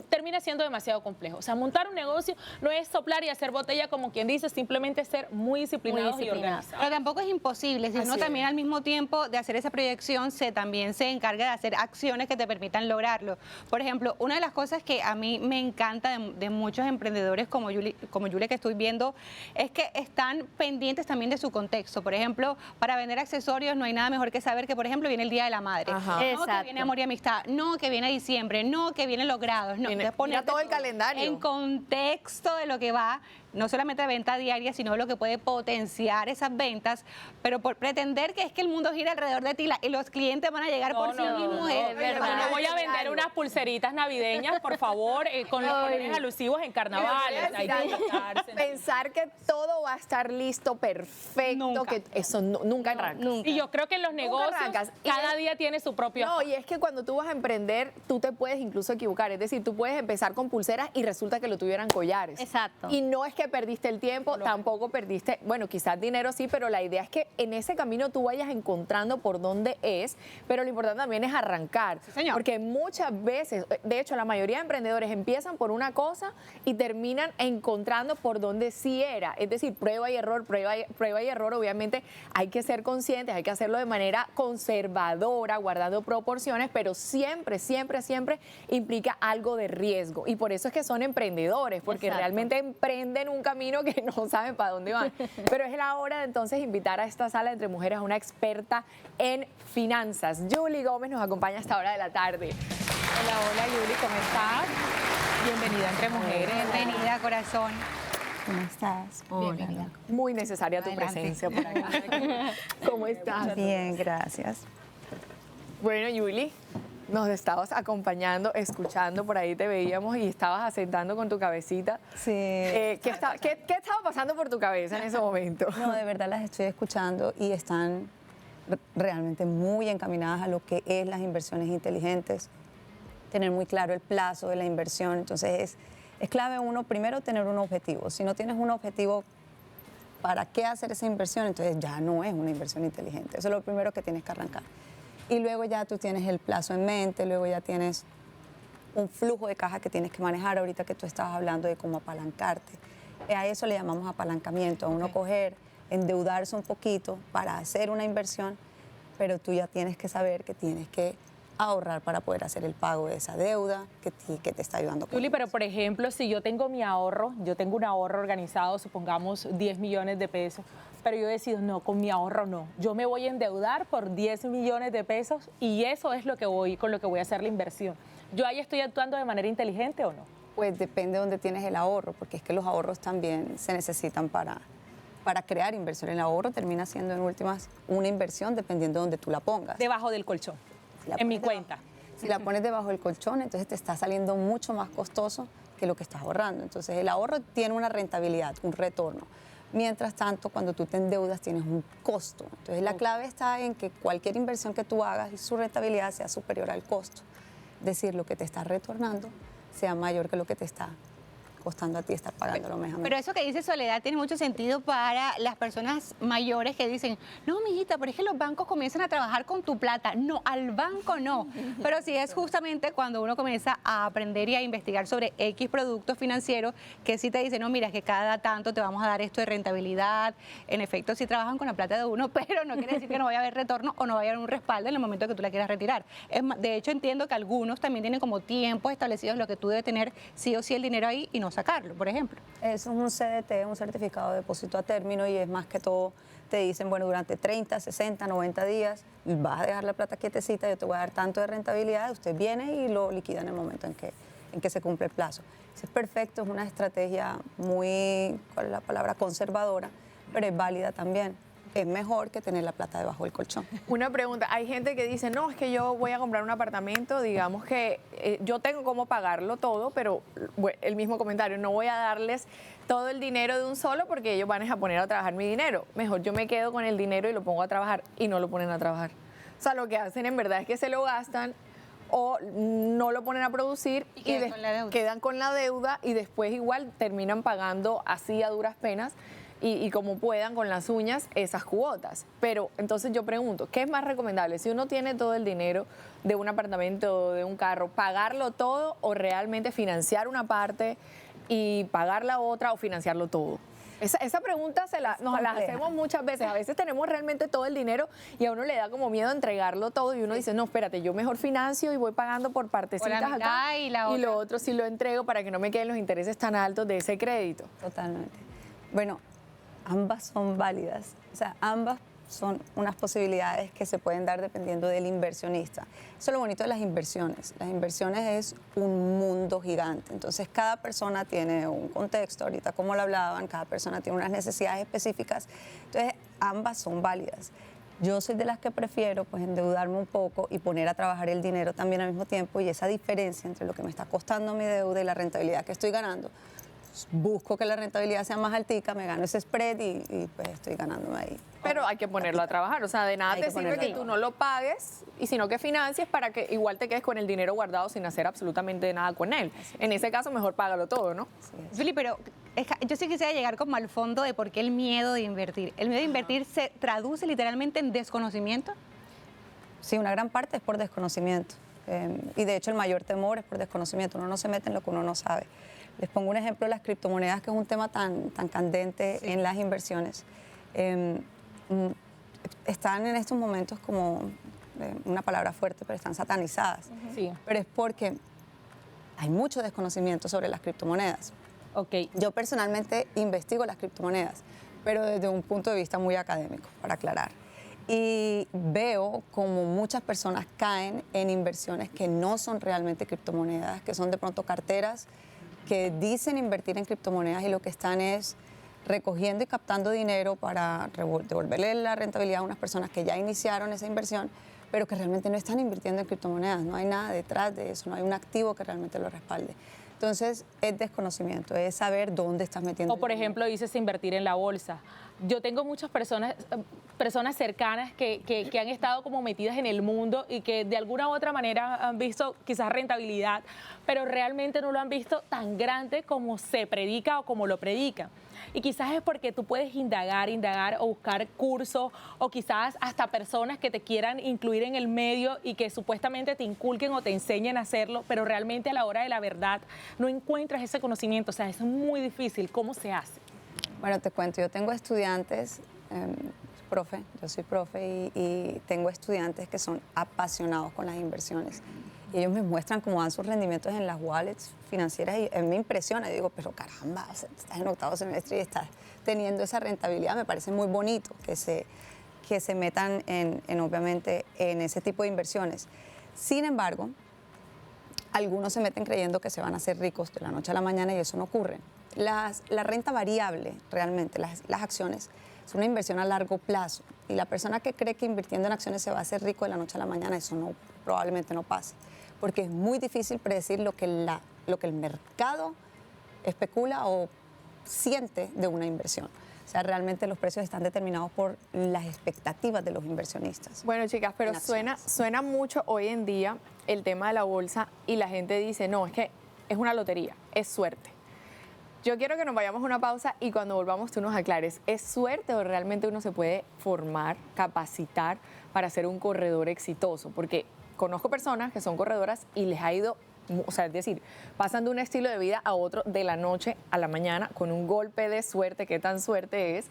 Termina siendo demasiado complejo. O sea, montar un negocio no es soplar y hacer botella como quien dice, simplemente ser muy disciplinados y disciplinados. organizados. Pero tampoco es imposible, si uno Así también es. al mismo tiempo de hacer esa proyección también se encarga de hacer acciones que te permitan lograrlo. Por ejemplo, una de las cosas que a mí me encanta de muchos emprendedores como Julie que estoy viendo es que están pendientes también de su contexto. Por ejemplo, para vender accesorios no hay nada mejor que saber que, por ejemplo, viene el Día de la Madre. Ajá. No, que Exacto. viene Amor y Amistad. No, que viene diciembre. No, que vienen los grados. No, Mira entonces ponerte todo el calendario. en contexto de lo que va, no solamente de venta diaria, sino de lo que puede potenciar esas ventas, pero por pretender que es que el mundo gira alrededor de ti y los clientes van a llegar por sí mismos. es verdad. Yo no voy a vender Algo. unas pulseritas navideñas, por favor, con los colores alusivos en carnavales. Hay que adaptarse. Pensar que todo va a estar listo, perfecto, Nunca. que eso nunca arranca. Nunca. Y yo creo que en los negocios arrancas. Y cada es- día tiene su propio No, y es que cuando tú vas a emprender, tú te puedes incluso equivocar. Es decir, tú puedes empezar con pulseras y resulta que lo tuvieran collares. Exacto. Y no es que perdiste el tiempo, tampoco perdiste, bueno, quizás dinero sí, pero la idea es que en ese camino tú vayas encontrando por dónde es, pero lo importante también es arrancar. Sí, señor. Porque muchas veces, de hecho, la mayoría de emprendedores empiezan por una cosa y terminan encontrando por dónde sí era. Es decir, prueba y error, prueba y error. Obviamente hay que ser conscientes, hay que hacerlo de manera conservadora, guardando proporciones, pero siempre, siempre, siempre implica algo de riesgo. Y por eso es que son emprendedores, porque Exacto. realmente emprenden un camino que no saben para dónde van. Pero es la hora de entonces invitar a esta sala entre mujeres a una experta en finanzas. Julie Gómez nos acompaña a esta hora de la tarde. Hola, hola, Yuli, ¿cómo estás? Bienvenida entre mujeres. Bienvenida, corazón. ¿Cómo estás? Bienvenida. Muy necesaria tu Adelante. presencia por acá. ¿Cómo estás? Bien, gracias. Bueno, Julie, nos estabas acompañando, escuchando, por ahí te veíamos y estabas asentando con tu cabecita. Sí. ¿Qué estaba pasando por tu cabeza en ese momento? No, de verdad las estoy escuchando y están realmente muy encaminadas a lo que es las inversiones inteligentes, tener muy claro el plazo de la inversión. Entonces es clave uno, primero, tener un objetivo. Si no tienes un objetivo, ¿para qué hacer esa inversión? Entonces ya no es una inversión inteligente. Eso es lo primero que tienes que arrancar. Y luego ya tú tienes el plazo en mente, luego ya tienes un flujo de caja que tienes que manejar ahorita que tú estabas hablando de cómo apalancarte. A eso le llamamos apalancamiento, a uno coger, endeudarse un poquito para hacer una inversión, pero tú ya tienes que saber que tienes que ahorrar para poder hacer el pago de esa deuda que te está ayudando con Juli, pero por ejemplo, si yo tengo mi ahorro, yo tengo un ahorro organizado, supongamos 10 millones de pesos, pero yo decido, no, con mi ahorro no. Yo me voy a endeudar por 10 millones de pesos y eso es con lo que voy a hacer la inversión. ¿Yo ahí estoy actuando de manera inteligente o no? Pues depende de dónde tienes el ahorro, porque es que los ahorros también se necesitan para crear inversión. El ahorro termina siendo en últimas una inversión dependiendo de dónde tú la pongas. Debajo del colchón, Si la en mi pones debajo- cuenta. Si la pones debajo del colchón, entonces te está saliendo mucho más costoso que lo que estás ahorrando. Entonces el ahorro tiene una rentabilidad, un retorno. Mientras tanto, cuando tú te endeudas tienes un costo. Entonces la clave está en que cualquier inversión que tú hagas y su rentabilidad sea superior al costo. Es decir, lo que te está retornando sea mayor que lo que te está costando a ti estar pagándolo mes a mes. Pero eso que dice Soledad tiene mucho sentido para las personas mayores que dicen, no, mijita, pero es que los bancos comienzan a trabajar con tu plata. No, al banco no. Pero sí es justamente cuando uno comienza a aprender y a investigar sobre X productos financieros que sí te dicen, no, mira, es que cada tanto te vamos a dar esto de rentabilidad. En efecto, sí trabajan con la plata de uno, pero no quiere decir que no vaya a haber retorno o no vaya a haber un respaldo en el momento que tú la quieras retirar. De hecho, entiendo que algunos también tienen como tiempos establecidos lo que tú debes tener sí o sí el dinero ahí y no sacarlo, por ejemplo. Eso es un CDT, un certificado de depósito a término, y es más que todo, te dicen, bueno, durante 30, 60, 90 días vas a dejar la plata quietecita, yo te voy a dar tanto de rentabilidad, usted viene y lo liquida en el momento en que se cumple el plazo. Eso es perfecto, es una estrategia muy, ¿cuál es la palabra?, conservadora, pero es válida también. Es mejor que tener la plata debajo del colchón. Una pregunta, hay gente que dice, no, es que yo voy a comprar un apartamento, digamos que yo tengo cómo pagarlo todo, pero bueno, el mismo comentario, no voy a darles todo el dinero de un solo porque ellos van a poner a trabajar mi dinero. Mejor yo me quedo con el dinero y lo pongo a trabajar, y no lo ponen a trabajar. O sea, lo que hacen en verdad es que se lo gastan o no lo ponen a producir Y quedan con la deuda. quedan con la deuda y después igual terminan pagando así a duras penas y como puedan con las uñas esas cuotas. Pero entonces yo pregunto, ¿qué es más recomendable? Si uno tiene todo el dinero de un apartamento o de un carro, ¿pagarlo todo o realmente financiar una parte y pagar la otra o financiarlo todo? Esa pregunta nos la hacemos muchas veces. A veces tenemos realmente todo el dinero y a uno le da como miedo entregarlo todo y uno dice, no, espérate, yo mejor financio y voy pagando por partecitas mitad acá y la y otra. lo otro sí lo entrego para que no me queden los intereses tan altos de ese crédito. Totalmente. Bueno, ambas son válidas, o sea, ambas son unas posibilidades que se pueden dar dependiendo del inversionista. Eso es lo bonito de las inversiones. Las inversiones es un mundo gigante, entonces cada persona tiene un contexto, ahorita como lo hablaban, cada persona tiene unas necesidades específicas, entonces ambas son válidas. Yo soy de las que prefiero pues endeudarme un poco y poner a trabajar el dinero también al mismo tiempo, y esa diferencia entre lo que me está costando mi deuda y la rentabilidad que estoy ganando, busco que la rentabilidad sea más altica, me gano ese spread y pues estoy ganándome ahí. Pero hay que ponerlo a trabajar, o sea, de nada Hay te que sirve ponerlo que a tú no lo pagues, y sino que financies para que igual te quedes con el dinero guardado sin hacer absolutamente nada con él. En ese caso, mejor págalo todo, ¿no? Fili, pero yo sí quisiera llegar como al fondo de por qué el miedo de invertir. ¿El miedo de invertir se traduce literalmente en desconocimiento? Sí, una gran parte es por desconocimiento. Y de hecho el mayor temor es por desconocimiento. Uno no se mete en lo que uno no sabe. Les pongo un ejemplo de las criptomonedas, que es un tema tan candente en las inversiones. Están en estos momentos como, una palabra fuerte, pero están satanizadas. Sí. Pero es porque hay mucho desconocimiento sobre las criptomonedas. Ok. Yo personalmente investigo las criptomonedas, pero desde un punto de vista muy académico, para aclarar. Y veo como muchas personas caen en inversiones que no son realmente criptomonedas, que son de pronto carteras que dicen invertir en criptomonedas y lo que están es recogiendo y captando dinero para devolverle la rentabilidad a unas personas que ya iniciaron esa inversión, pero que realmente no están invirtiendo en criptomonedas. No hay nada detrás de eso, no hay un activo que realmente lo respalde. Entonces, es desconocimiento, es saber dónde estás metiendo. O por el dinero. ejemplo, dices invertir en la bolsa. Yo tengo muchas personas cercanas que han estado como metidas en el mundo y que de alguna u otra manera han visto quizás rentabilidad, pero realmente no lo han visto tan grande como se predica o como lo predican. Y quizás es porque tú puedes indagar o buscar cursos o quizás hasta personas que te quieran incluir en el medio y que supuestamente te inculquen o te enseñen a hacerlo, pero realmente a la hora de la verdad no encuentras ese conocimiento. O sea, es muy difícil. ¿Cómo se hace? Bueno, te cuento, yo tengo estudiantes, yo soy profe y tengo estudiantes que son apasionados con las inversiones. Y ellos me muestran cómo dan sus rendimientos en las wallets financieras y a mí me impresiona. Y digo, pero caramba, o sea, estás en octavo semestre y estás teniendo esa rentabilidad. Me parece muy bonito que se metan obviamente en ese tipo de inversiones. Sin embargo, algunos se meten creyendo que se van a hacer ricos de la noche a la mañana y eso no ocurre. La renta variable, realmente, las acciones, es una inversión a largo plazo. Y la persona que cree que invirtiendo en acciones se va a hacer rico de la noche a la mañana, eso probablemente no pase. Porque es muy difícil predecir lo que el mercado especula o siente de una inversión. O sea, realmente los precios están determinados por las expectativas de los inversionistas. Bueno, chicas, pero suena mucho hoy en día el tema de la bolsa y la gente dice, no, es que es una lotería, es suerte. Yo quiero que nos vayamos a una pausa y cuando volvamos tú nos aclares, ¿es suerte o realmente uno se puede formar, capacitar para ser un corredor exitoso? Porque conozco personas que son corredoras y les ha ido, o sea, es decir, pasan de un estilo de vida a otro de la noche a la mañana con un golpe de suerte, qué tan suerte es.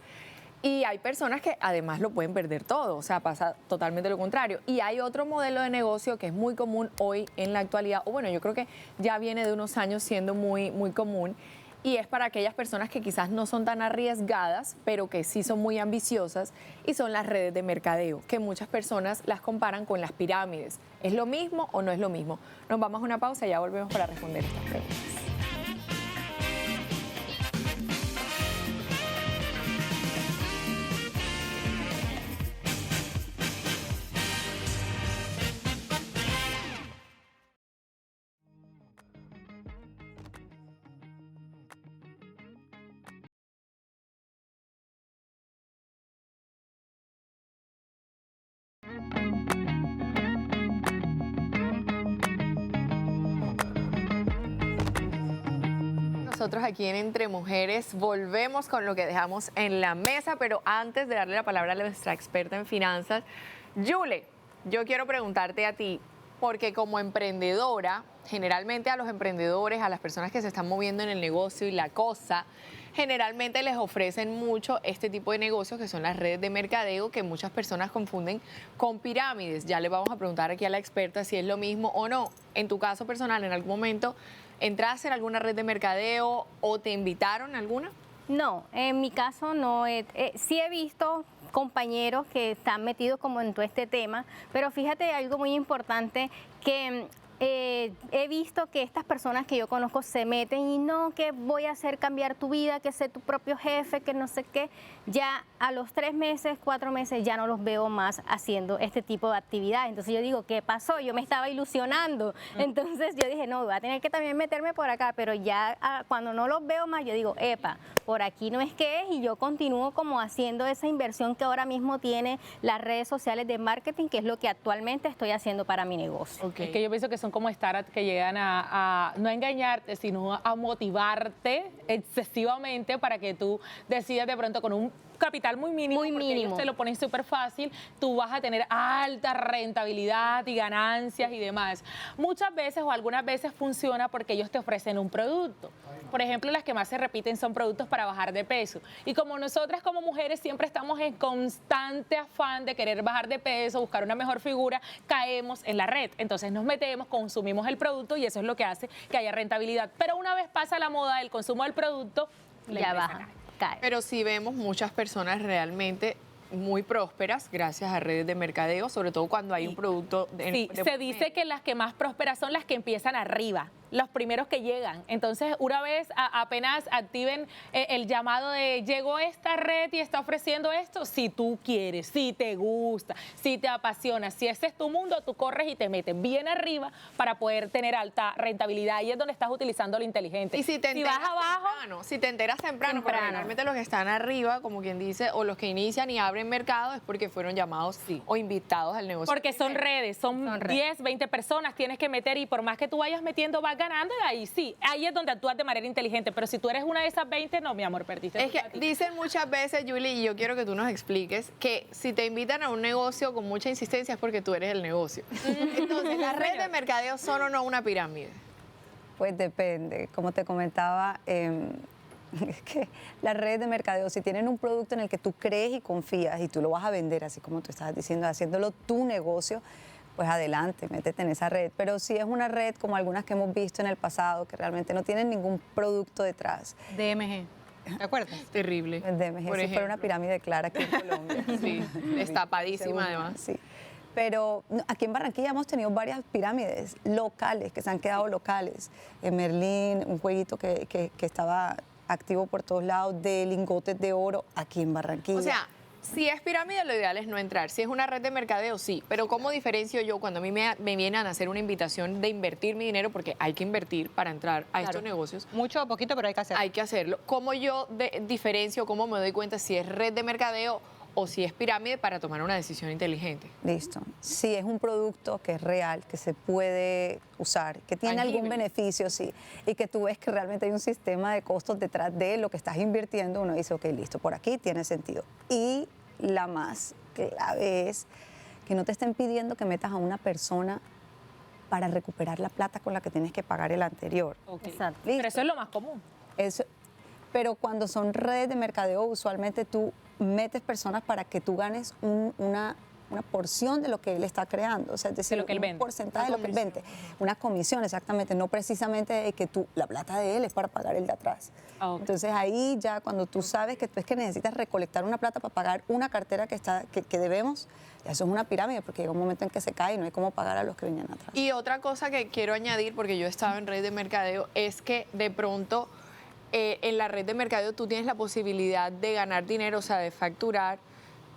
Y hay personas que además lo pueden perder todo, o sea, pasa totalmente lo contrario. Y hay otro modelo de negocio que es muy común hoy en la actualidad, o bueno, yo creo que ya viene de unos años siendo muy, muy común, y es para aquellas personas que quizás no son tan arriesgadas, pero que sí son muy ambiciosas, y son las redes de mercadeo, que muchas personas las comparan con las pirámides. ¿Es lo mismo o no es lo mismo? Nos vamos a una pausa y ya volvemos para responder estas preguntas. nosotros aquí en Entre Mujeres. Volvemos con lo que dejamos en la mesa, pero antes de darle la palabra a nuestra experta en finanzas, Yule, yo quiero preguntarte a ti, porque como emprendedora, generalmente a los emprendedores, a las personas que se están moviendo en el negocio y la cosa, generalmente les ofrecen mucho este tipo de negocios que son las redes de mercadeo, que muchas personas confunden con pirámides. Ya le vamos a preguntar aquí a la experta si es lo mismo o no. En tu caso personal, ¿en algún momento entraste en alguna red de mercadeo o te invitaron a alguna? No, en mi caso no. Sí he visto compañeros que están metidos como en todo este tema, pero fíjate algo muy importante que he visto que estas personas que yo conozco se meten y no, que voy a hacer cambiar tu vida, que sé tu propio jefe, que no sé qué. Ya a los 3 meses, 4 meses ya no los veo más haciendo este tipo de actividad. Entonces yo digo, ¿qué pasó? Yo me estaba ilusionando. Entonces yo dije, no, voy a tener que también meterme por acá, pero ya cuando no los veo más, yo digo, epa, por aquí no es que es, y yo continúo como haciendo esa inversión que ahora mismo tiene las redes sociales de marketing, que es lo que actualmente estoy haciendo para mi negocio. Es que yo pienso que son como startups que llegan a no a engañarte, sino a motivarte excesivamente para que tú decidas de pronto con un capital muy mínimo, porque ellos te lo ponen súper fácil, tú vas a tener alta rentabilidad y ganancias y demás. Muchas veces o algunas veces funciona porque ellos te ofrecen un producto. Por ejemplo, las que más se repiten son productos para bajar de peso. Y como nosotras como mujeres siempre estamos en constante afán de querer bajar de peso, buscar una mejor figura, caemos en la red. Entonces nos metemos, consumimos el producto y eso es lo que hace que haya rentabilidad. Pero una vez pasa la moda del consumo del producto, ya baja. Cae. Pero sí vemos muchas personas realmente muy prósperas gracias a redes de mercadeo, sobre todo cuando hay un producto Sí, se dice que las que más prósperas son las que empiezan arriba, los primeros que llegan. Entonces, una vez apenas activen el llamado de llegó esta red y está ofreciendo esto, si tú quieres, si te gusta, si te apasiona, si ese es tu mundo, tú corres y te metes bien arriba para poder tener alta rentabilidad. Ahí es donde estás utilizando lo inteligente. Y si te enteras vas abajo, temprano, si te enteras temprano, porque realmente los que están arriba, como quien dice, o los que inician y abren mercado es porque fueron llamados o invitados al negocio. Porque son redes, son 10, 20 personas, tienes que meter, y por más que tú vayas metiendo, vas ganando, y ahí sí, ahí es donde actúas de manera inteligente. Pero si tú eres una de esas 20, no, mi amor, perdiste. Es que dicen muchas veces, Julie, y yo quiero que tú nos expliques, que si te invitan a un negocio con mucha insistencia es porque tú eres el negocio. Entonces, ¿las redes de mercadeo son o no una pirámide? Pues depende. Como te comentaba, es que las redes de mercadeo, si tienen un producto en el que tú crees y confías y tú lo vas a vender, así como tú estabas diciendo, haciéndolo tu negocio, pues adelante, métete en esa red. Pero si es una red como algunas que hemos visto en el pasado, que realmente no tienen ningún producto detrás. DMG, ¿te acuerdas? Terrible. El DMG, si fuera una pirámide clara aquí en Colombia. Sí, destapadísima además. Sí. Pero aquí en Barranquilla hemos tenido varias pirámides locales, que se han quedado locales. En Merlín, un jueguito que estaba activo por todos lados, de lingotes de oro aquí en Barranquilla. O sea, si es pirámide, lo ideal es no entrar. Si es una red de mercadeo, sí. Pero ¿cómo diferencio yo cuando a mí me vienen a hacer una invitación de invertir mi dinero? Porque hay que invertir para entrar a estos negocios. Mucho o poquito, pero hay que hacerlo. Hay que hacerlo. ¿Cómo yo diferencio, cómo me doy cuenta si es red de mercadeo o si es pirámide para tomar una decisión inteligente? Listo. Si es un producto que es real, que se puede usar, que tiene algún beneficio, sí, y que tú ves que realmente hay un sistema de costos detrás de lo que estás invirtiendo, uno dice, ok, listo, por aquí tiene sentido. Y la más clave es que no te estén pidiendo que metas a una persona para recuperar la plata con la que tienes que pagar el anterior. Okay. Exacto. ¿Listo? Pero eso es lo más común. Pero cuando son redes de mercadeo, usualmente tú metes personas para que tú ganes una porción de lo que él está creando, o sea, es decir, de lo que él vende. Un porcentaje de lo que él vende, una comisión, exactamente, no precisamente de que la plata de él es para pagar el de atrás. Okay. Entonces ahí ya cuando tú sabes que tú es que necesitas recolectar una plata para pagar una cartera que debemos, eso es una pirámide, porque llega un momento en que se cae y no hay cómo pagar a los que venían atrás. Y otra cosa que quiero añadir, porque yo he estado en red de mercadeo, es que de pronto en la red de mercadeo tú tienes la posibilidad de ganar dinero, o sea, de facturar,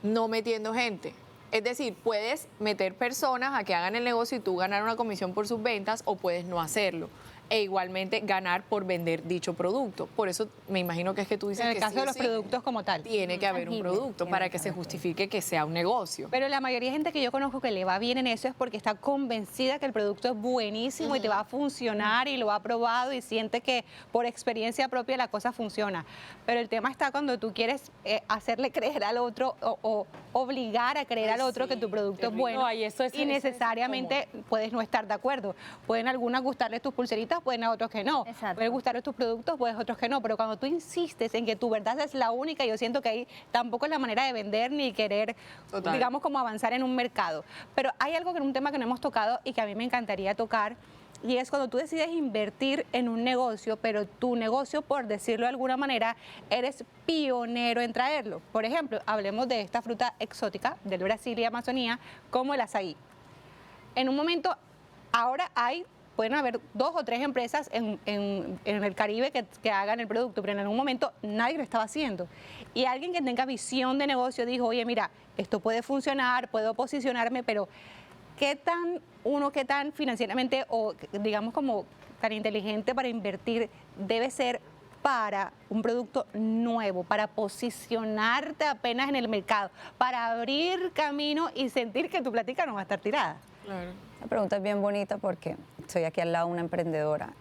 no metiendo gente. Es decir, puedes meter personas a que hagan el negocio y tú ganar una comisión por sus ventas, o puedes no hacerlo. e igualmente ganar por vender dicho producto. Por eso me imagino que es que tú dices En el que caso sí o de los sí productos como tal. tiene que haber un Tangible, producto tiene para que que se haber. justifique que sea un negocio. Pero la mayoría de gente que yo conozco que le va bien en eso es porque está convencida que el producto es buenísimo y te va a funcionar y lo ha probado y siente que por experiencia propia la cosa funciona. Pero el tema está cuando tú quieres hacerle creer al otro o obligar a creer al otro que tu producto es bueno Ay, eso es- y eso es necesariamente puedes no estar de acuerdo. Pueden algunas gustarles tus pulseritas, pueden a otros que no. Exacto. Pueden gustarles tus productos, pueden otros que no. Pero cuando tú insistes en que tu verdad es la única, yo siento que ahí tampoco es la manera de vender ni querer, Total. digamos, como avanzar en un mercado. Pero hay algo que en un tema que no hemos tocado y que a mí me encantaría tocar, y es cuando tú decides invertir en un negocio, pero tu negocio, por decirlo de alguna manera, eres pionero en traerlo. Por ejemplo, hablemos de esta fruta exótica del Brasil y Amazonía, como el azaí. En un momento, ahora pueden haber 2 o 3 empresas en el Caribe que hagan el producto, pero en algún momento nadie lo estaba haciendo. Y alguien que tenga visión de negocio dijo, oye, mira, esto puede funcionar, puedo posicionarme, pero ¿qué tan financieramente o digamos como tan inteligente para invertir debe ser para un producto nuevo, para posicionarte apenas en el mercado, para abrir camino y sentir que tu plática no va a estar tirada? Claro. La pregunta es bien bonita porque estoy aquí al lado de una emprendedora.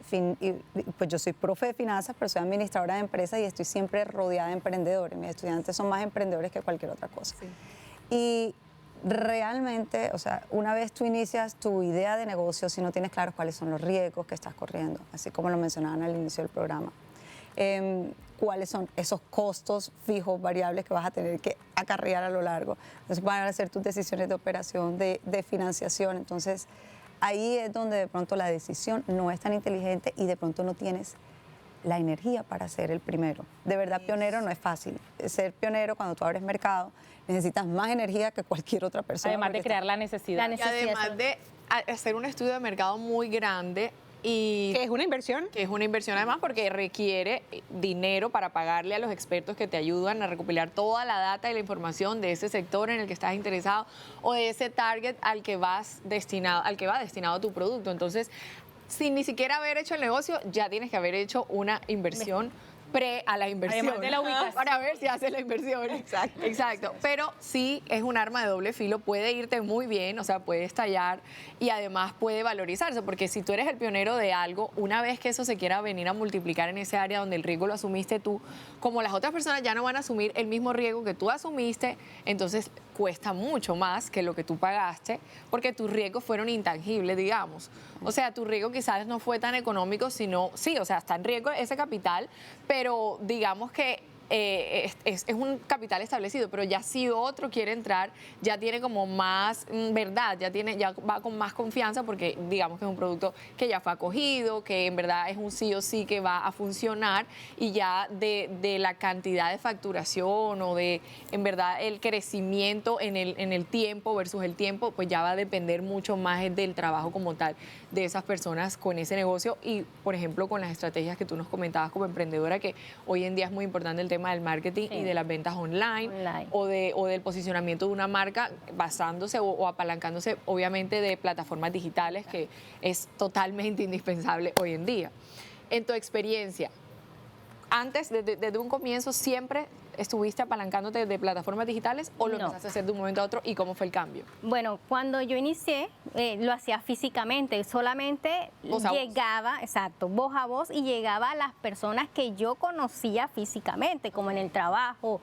Pues yo soy profe de finanzas, pero soy administradora de empresas y estoy siempre rodeada de emprendedores. Mis estudiantes son más emprendedores que cualquier otra cosa. Y realmente, o sea, una vez tú inicias tu idea de negocio, si no tienes claros cuáles son los riesgos que estás corriendo, así como lo mencionaban al inicio del programa, cuáles son esos costos fijos, variables que vas a tener que acarrear a lo largo. Entonces van a ser tus decisiones de operación, de financiación. Entonces ahí es donde de pronto la decisión no es tan inteligente y de pronto no tienes la energía para ser el primero. De verdad, pionero no es fácil. Ser pionero cuando tú abres mercado necesitas más energía que cualquier otra persona. Además de porque crear la necesidad. La Y además de hacer un estudio de mercado muy grande y Que es una inversión. que es una inversión además porque requiere dinero para pagarle a los expertos que te ayudan a recopilar toda la data y la información de ese sector en el que estás interesado o de ese target al que va destinado tu producto. Entonces, sin ni siquiera haber hecho el negocio, ya tienes que haber hecho una inversión pre a la inversión. Además de la ubicación. Para ver si haces la inversión. Exacto. Pero sí es un arma de doble filo, puede irte muy bien, o sea, puede estallar y además puede valorizarse, porque si tú eres el pionero de algo, una vez que eso se quiera venir a multiplicar en ese área donde el riesgo lo asumiste tú, como las otras personas ya no van a asumir el mismo riesgo que tú asumiste, entonces cuesta mucho más que lo que tú pagaste, porque tus riesgos fueron intangibles, digamos. O sea, tu riesgo quizás no fue tan económico, sino, sí, o sea, está en riesgo ese capital, pero digamos que es un capital establecido, pero ya si otro quiere entrar, ya tiene como más verdad, ya va con más confianza porque digamos que es un producto que ya fue acogido, que en verdad es un sí o sí que va a funcionar y ya de la cantidad de facturación o de en verdad el crecimiento en el tiempo versus el tiempo, pues ya va a depender mucho más del trabajo como tal de esas personas con ese negocio y, por ejemplo, con las estrategias que tú nos comentabas como emprendedora, que hoy en día es muy importante el tema del marketing y de las ventas online. O del posicionamiento de una marca basándose o apalancándose obviamente de plataformas digitales, que es totalmente indispensable hoy en día. En tu experiencia, antes, desde un comienzo, siempre estuviste apalancándote de plataformas digitales o lo No. empezaste a hacer de un momento a otro y cómo fue el cambio? Bueno, cuando yo inicié, lo hacía físicamente, solamente Voz a voz. llegaba, exacto, voz a voz y llegaba a las personas que yo conocía físicamente, como en el trabajo,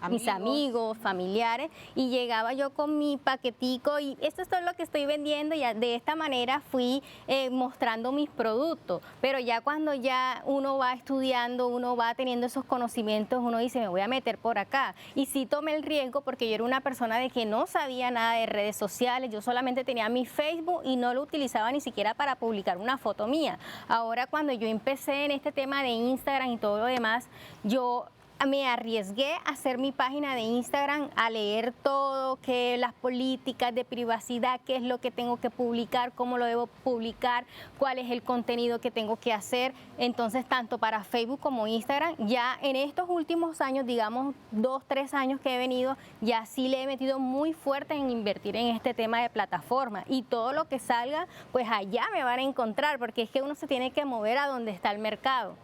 mis amigos, familiares, y llegaba yo con mi paquetico y esto es todo lo que estoy vendiendo y de esta manera fui mostrando mis productos. Pero ya cuando ya uno va estudiando, uno va teniendo esos conocimientos, uno dice, me voy a meter por acá. Y sí tomé el riesgo porque yo era una persona de que no sabía nada de redes sociales, yo solamente tenía mi Facebook y no lo utilizaba ni siquiera para publicar una foto mía. Ahora cuando yo empecé en este tema de Instagram y todo lo demás, yo me arriesgué a hacer mi página de Instagram, a leer todo, que las políticas de privacidad, qué es lo que tengo que publicar, cómo lo debo publicar, cuál es el contenido que tengo que hacer. Entonces, tanto para Facebook como Instagram, ya en estos últimos años, digamos 2, 3 años que he venido, ya sí le he metido muy fuerte en invertir en este tema de plataforma. Y todo lo que salga, pues allá me van a encontrar, porque es que uno se tiene que mover a donde está el mercado.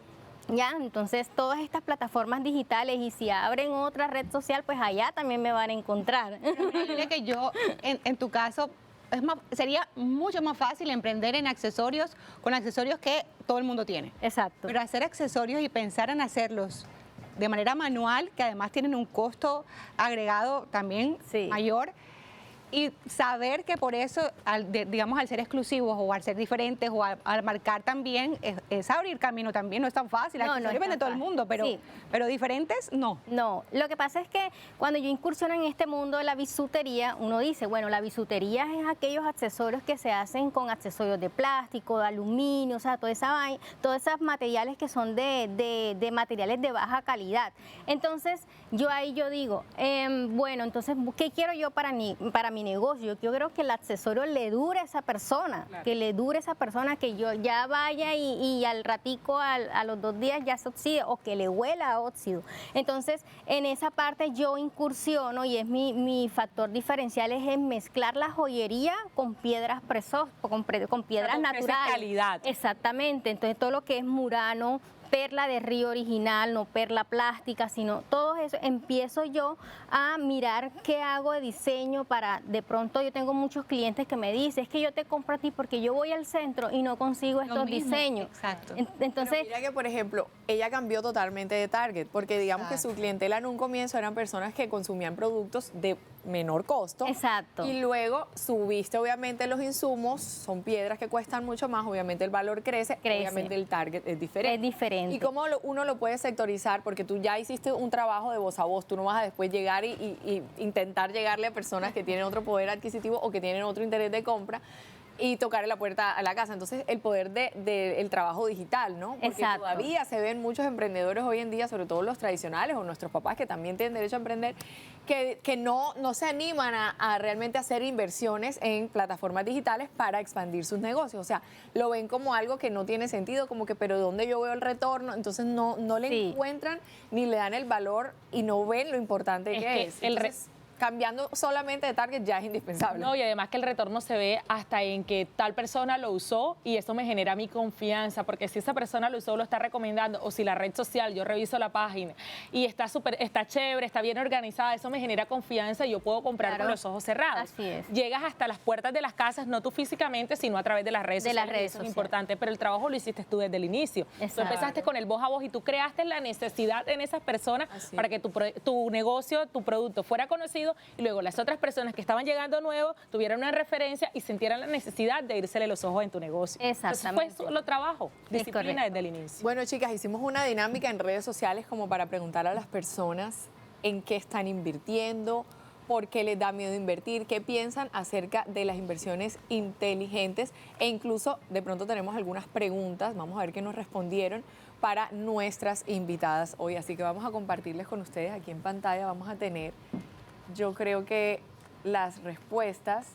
Ya, entonces todas estas plataformas digitales, y si abren otra red social, pues allá también me van a encontrar. Dile que yo, en tu caso, sería mucho más fácil emprender en accesorios, con accesorios que todo el mundo tiene. Exacto. Pero hacer accesorios y pensar en hacerlos de manera manual, que además tienen un costo agregado también Sí. mayor, y saber que por eso, digamos, al ser exclusivos o al ser diferentes o al marcar también, es abrir camino también, no es tan fácil. No, Accesorios no es vende tan todo el fácil. mundo, pero, Sí. pero diferentes, no. No, lo que pasa es que cuando yo incursiono en este mundo de la bisutería, uno dice, bueno, la bisutería es aquellos accesorios que se hacen con accesorios de plástico, de aluminio, o sea, todos esos materiales que son de materiales de baja calidad. Entonces, yo digo, bueno, entonces, ¿qué quiero yo para mi negocio? Yo quiero que el accesorio le dure a esa persona, que le dure a esa persona, que yo ya vaya y al ratico, a los 2 días ya se oxide, o que le huela a óxido. Entonces, en esa parte yo incursiono, y es mi factor diferencial, es en mezclar la joyería con piedras preciosas, con piedras Pero te ofrece naturales. calidad. Exactamente, entonces todo lo que es murano, perla de río original, no perla plástica, sino todo eso, empiezo yo a mirar qué hago de diseño para, de pronto yo tengo muchos clientes que me dicen, es que yo te compro a ti porque yo voy al centro y no consigo estos mismo, diseños. exacto. Entonces, Pero mira que, por ejemplo, ella cambió totalmente de target, porque digamos que su clientela en un comienzo eran personas que consumían productos de menor costo. Exacto. Y luego subiste, obviamente, los insumos, son piedras que cuestan mucho más, obviamente el valor crece. Obviamente el target es diferente. Es diferente. ¿Y cómo uno lo puede sectorizar? Porque tú ya hiciste un trabajo de voz a voz, tú no vas a después llegar y intentar llegarle a personas que tienen otro poder adquisitivo o que tienen otro interés de compra y tocarle la puerta a la casa. Entonces, el poder del trabajo digital, ¿no? Porque Exacto. todavía se ven muchos emprendedores hoy en día, sobre todo los tradicionales o nuestros papás que también tienen derecho a emprender, que no se animan a realmente hacer inversiones en plataformas digitales para expandir sus negocios. O sea, lo ven como algo que no tiene sentido, como que, pero ¿dónde yo veo el retorno? Entonces, no le Sí. encuentran ni le dan el valor y no ven lo importante Es que que es. el Entonces, cambiando solamente de target ya es indispensable. No, y además que el retorno se ve hasta en que tal persona lo usó y eso me genera mi confianza, porque si esa persona lo usó, lo está recomendando, o si la red social, yo reviso la página y está chévere, está bien organizada, eso me genera confianza y yo puedo comprar Claro. con los ojos cerrados. Así es. Llegas hasta las puertas de las casas, no tú físicamente, sino a través de las redes De las sociales. redes Eso es sociales. importante, pero el trabajo lo hiciste tú desde el inicio. Tú Exacto. empezaste con el voz a voz y tú creaste la necesidad en esas personas Así para que tu negocio, tu producto fuera conocido y luego las otras personas que estaban llegando nuevos tuvieran una referencia y sintieran la necesidad de írsele los ojos en tu negocio. Exactamente. Entonces fue solo trabajo, Es disciplina correcto. desde el inicio. Bueno, chicas, hicimos una dinámica en redes sociales como para preguntar a las personas en qué están invirtiendo, por qué les da miedo invertir, qué piensan acerca de las inversiones inteligentes e incluso de pronto tenemos algunas preguntas, vamos a ver qué nos respondieron para nuestras invitadas hoy. Así que vamos a compartirles con ustedes aquí en pantalla, vamos a tener, yo creo que las respuestas.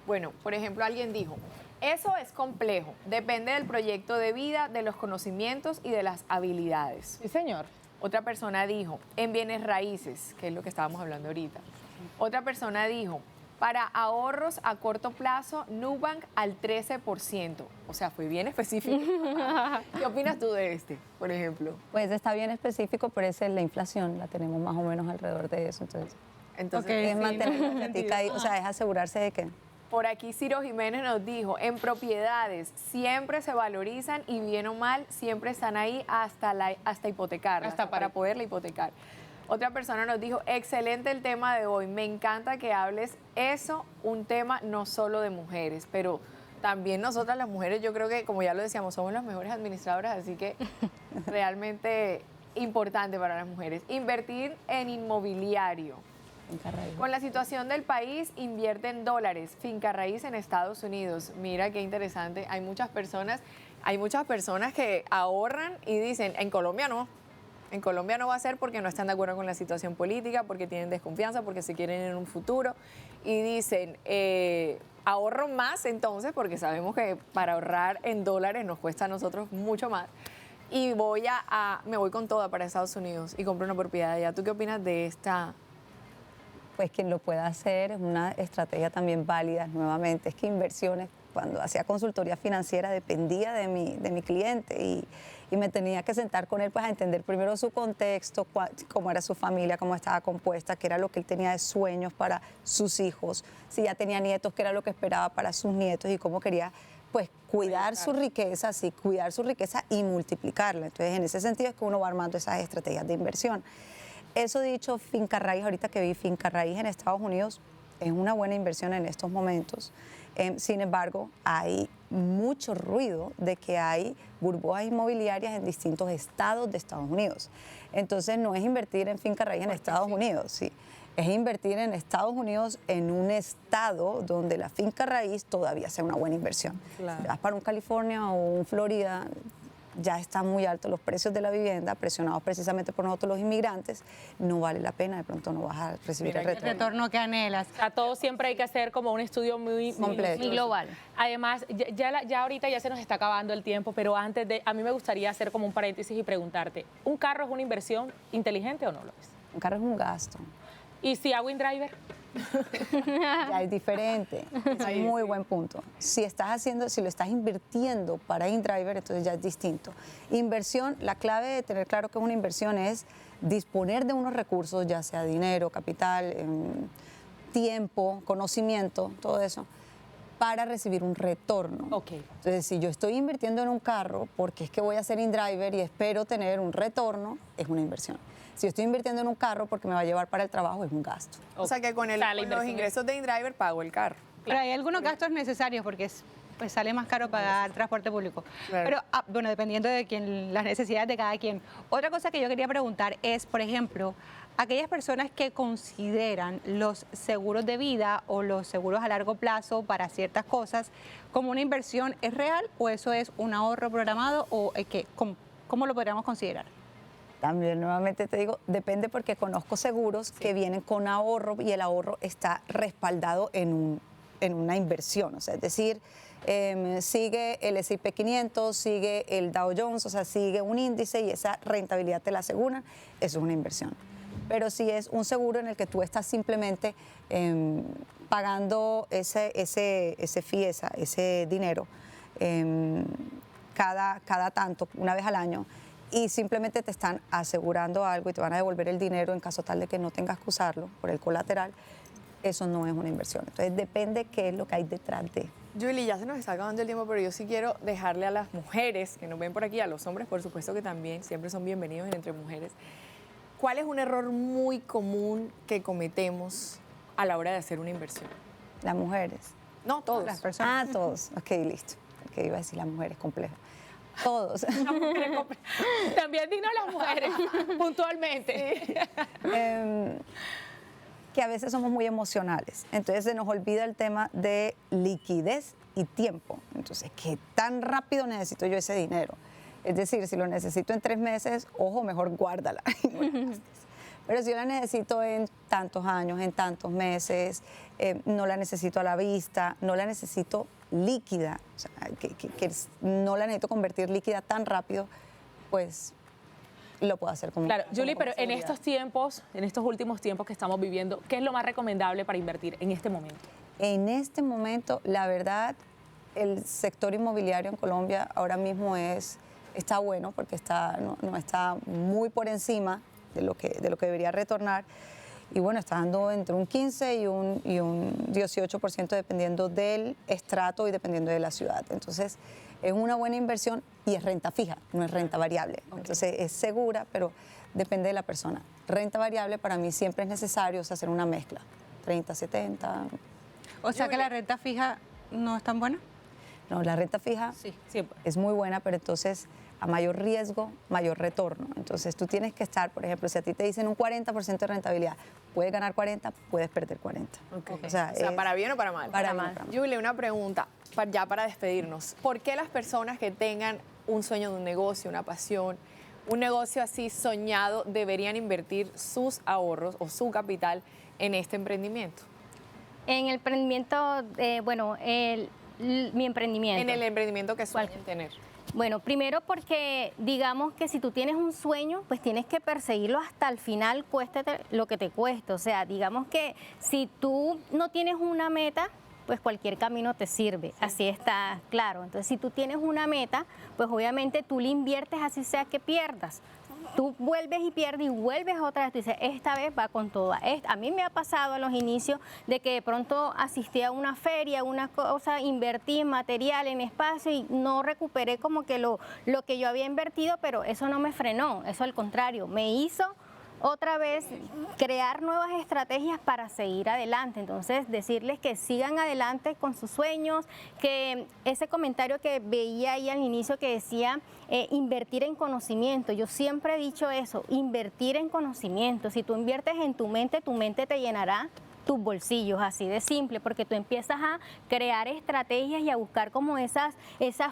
Bueno, por ejemplo, alguien dijo, eso es complejo, depende del proyecto de vida, de los conocimientos y de las habilidades. Sí, señor. Otra persona dijo, en bienes raíces, que es lo que estábamos hablando ahorita. Otra persona dijo, para ahorros a corto plazo, Nubank al 13%. O sea, fue bien específico. ¿Qué opinas tú de este, por ejemplo? Pues está bien específico, pero esa es la inflación, la tenemos más o menos alrededor de eso. Entonces, es mantener la platica ahí, o sea, es asegurarse de que... Por aquí Ciro Jiménez nos dijo, en propiedades siempre se valorizan y bien o mal siempre están ahí hasta hipotecarlas, Hasta para poderla hipotecar. Otra persona nos dijo, excelente el tema de hoy, me encanta que hables eso, un tema no solo de mujeres, pero también nosotras las mujeres, yo creo que, como ya lo decíamos, somos las mejores administradoras, así que realmente importante para las mujeres. Invertir en inmobiliario. Finca raíz. Con la situación del país, invierte en dólares, finca raíz en Estados Unidos. Mira qué interesante. Hay muchas personas que ahorran y dicen, en Colombia no. En Colombia no va a ser porque no están de acuerdo con la situación política, porque tienen desconfianza, porque se quieren en un futuro y dicen, ahorro más entonces, porque sabemos que para ahorrar en dólares nos cuesta a nosotros mucho más. Y me voy con toda para Estados Unidos y compro una propiedad allá. ¿Tú qué opinas de esta? Pues quien lo pueda hacer es una estrategia también válida, nuevamente. Es que inversiones, cuando hacía consultoría financiera, dependía de mi cliente y me tenía que sentar con él pues, a entender primero su contexto, cómo era su familia, cómo estaba compuesta, qué era lo que él tenía de sueños para sus hijos, si ya tenía nietos, qué era lo que esperaba para sus nietos y cómo quería pues cuidar su riqueza, sí, cuidar su riqueza y multiplicarla. Entonces, en ese sentido es que uno va armando esas estrategias de inversión. Eso dicho, finca raíz, ahorita que vi finca raíz en Estados Unidos, es una buena inversión en estos momentos. Sin embargo, hay mucho ruido de que hay burbujas inmobiliarias en distintos estados de Estados Unidos. Entonces, no es invertir en finca raíz en Estados Unidos, sí. Es invertir en Estados Unidos en un estado donde la finca raíz todavía sea una buena inversión. Claro. Si vas para un California o un Florida, ya están muy altos los precios de la vivienda, presionados precisamente por nosotros los inmigrantes, no vale la pena, de pronto no vas a recibir el El retorno. retorno que anhelas. A todos siempre hay que hacer como un estudio muy Completo. Muy global. Además, ya ahorita ya se nos está acabando el tiempo, pero a mí me gustaría hacer como un paréntesis y preguntarte, ¿un carro es una inversión inteligente o no lo es? Un carro es un gasto. ¿Y si hago InDriver? Ya es diferente. Es un muy buen punto. Si lo estás invirtiendo para InDriver, entonces ya es distinto. Inversión, la clave de tener claro que es una inversión es disponer de unos recursos, ya sea dinero, capital, tiempo, conocimiento, todo eso, para recibir un retorno. Ok. Entonces, si yo estoy invirtiendo en un carro porque es que voy a hacer InDriver y espero tener un retorno, es una inversión. Si yo estoy invirtiendo en un carro porque me va a llevar para el trabajo, es un gasto. O sea que con O sea, la los inversión ingresos de InDriver pago el carro. Pero hay algunos gastos necesarios porque pues sale más caro pagar transporte público. Claro. Pero bueno, dependiendo de las necesidades de cada quien. Otra cosa que yo quería preguntar es, por ejemplo, aquellas personas que consideran los seguros de vida o los seguros a largo plazo para ciertas cosas como una inversión, ¿es real o eso es un ahorro programado o cómo lo podríamos considerar? También nuevamente te digo, depende porque conozco seguros que vienen con ahorro y el ahorro está respaldado en una inversión. O sea, es decir, sigue el S&P 500, sigue el Dow Jones, o sea, sigue un índice y esa rentabilidad te la aseguran, eso es una inversión. Pero si es un seguro en el que tú estás simplemente pagando ese fee, ese dinero cada tanto, una vez al año, y simplemente te están asegurando algo y te van a devolver el dinero en caso tal de que no tengas que usarlo por el colateral, eso no es una inversión. Entonces depende qué es lo que hay detrás de. Julie, ya se nos está acabando el tiempo, pero yo sí quiero dejarle a las mujeres que nos ven por aquí, a los hombres, por supuesto que también, siempre son bienvenidos Entre Mujeres. ¿Cuál es un error muy común que cometemos a la hora de hacer una inversión? Las mujeres. No, todos. Las personas. Ah, todos. Ok, listo. Ok, iba a decir las mujeres, complejo. Todos. También dinos las mujeres, puntualmente. Que a veces somos muy emocionales. Entonces se nos olvida el tema de liquidez y tiempo. Entonces, ¿qué tan rápido necesito yo ese dinero? Es decir, si lo necesito en 3 meses, ojo, mejor guárdala. Pero si yo la necesito en tantos años, en tantos meses, no la necesito a la vista, no la necesito líquida, o sea, que no la necesito convertir líquida tan rápido, pues lo puedo hacer como. Claro, Julie, con pero en seguridad. estos tiempos, en estos últimos tiempos que estamos viviendo, ¿qué es lo más recomendable para invertir en este momento? En este momento, la verdad, el sector inmobiliario en Colombia ahora mismo está bueno porque no está muy por encima de lo que debería retornar. Y bueno, está dando entre un 15 y un 18% dependiendo del estrato y dependiendo de la ciudad. Entonces, es una buena inversión y es renta fija, no es renta variable. Entonces, es segura, pero depende de la persona. Renta variable para mí siempre es necesario hacer una mezcla, 30, 70. O sea que la renta fija no es tan buena. No, la renta fija Sí, siempre. es muy buena, pero entonces a mayor riesgo, mayor retorno. Entonces tú tienes que estar, por ejemplo, si a ti te dicen un 40% de rentabilidad, puedes ganar 40, puedes perder 40. O sea, ¿para bien o para mal? Para bien o para mal. Julie, una pregunta, ya para despedirnos. ¿Por qué las personas que tengan un sueño de un negocio, una pasión, un negocio así soñado, deberían invertir sus ahorros o su capital en este emprendimiento? En el emprendimiento, mi emprendimiento. En el emprendimiento que sueñan tener. Bueno, primero porque digamos que si tú tienes un sueño, pues tienes que perseguirlo hasta el final, cueste lo que te cueste. O sea, digamos que si tú no tienes una meta, pues cualquier camino te sirve, así está claro. Entonces, si tú tienes una meta, pues obviamente tú le inviertes así sea que pierdas. Tú vuelves y pierdes y vuelves otra vez. Tú dices, esta vez va con todo. A mí me ha pasado a los inicios de que de pronto asistí a una feria, una cosa, invertí en material, en espacio y no recuperé como que lo que yo había invertido, pero eso no me frenó. Eso al contrario, me hizo otra vez crear nuevas estrategias para seguir adelante. Entonces, decirles que sigan adelante con sus sueños, que ese comentario que veía ahí al inicio que decía invertir en conocimiento. Yo siempre he dicho eso, invertir en conocimiento. Si tú inviertes en tu mente te llenará tus bolsillos, así de simple, porque tú empiezas a crear estrategias y a buscar como esas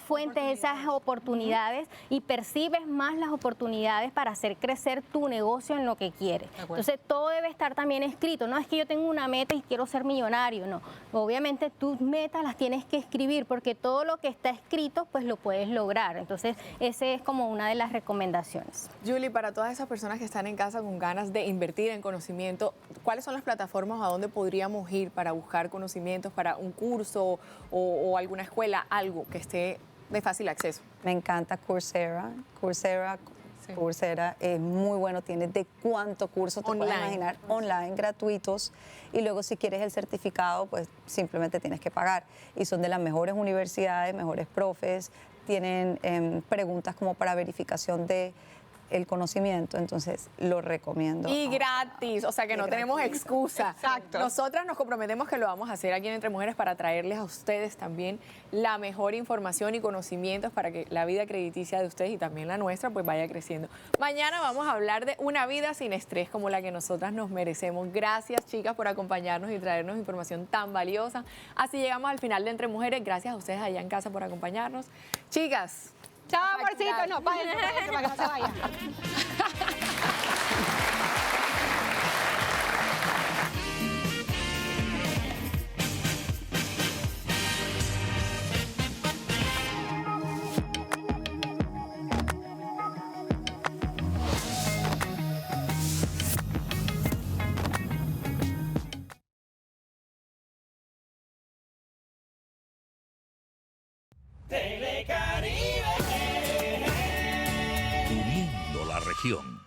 fuentes, esas oportunidades y percibes más las oportunidades para hacer crecer tu negocio en lo que quieres. Entonces todo debe estar también escrito, no es que yo tengo una meta y quiero ser millonario, no. Obviamente tus metas las tienes que escribir porque todo lo que está escrito pues lo puedes lograr. Entonces esa es como una de las recomendaciones. Julie, para todas esas personas que están en casa con ganas de invertir en conocimiento, ¿cuáles son las plataformas a dónde podríamos ir para buscar conocimientos para un curso o alguna escuela, algo que esté de fácil acceso? Me encanta Coursera. Coursera es muy bueno, tiene de cuánto curso te puedes imaginar, online, gratuitos, y luego si quieres el certificado, pues simplemente tienes que pagar. Y son de las mejores universidades, mejores profes, tienen preguntas como para verificación de el conocimiento, entonces lo recomiendo. Y gratis, o sea que no tenemos excusa. Exacto. Nosotras nos comprometemos que lo vamos a hacer aquí en Entre Mujeres para traerles a ustedes también la mejor información y conocimientos para que la vida crediticia de ustedes y también la nuestra pues vaya creciendo. Mañana vamos a hablar de una vida sin estrés como la que nosotras nos merecemos. Gracias, chicas, por acompañarnos y traernos información tan valiosa. Así llegamos al final de Entre Mujeres. Gracias a ustedes allá en casa por acompañarnos. Chicas, Chao, amorcito. No, váyanse, para que no se vayan. Uniendo la región.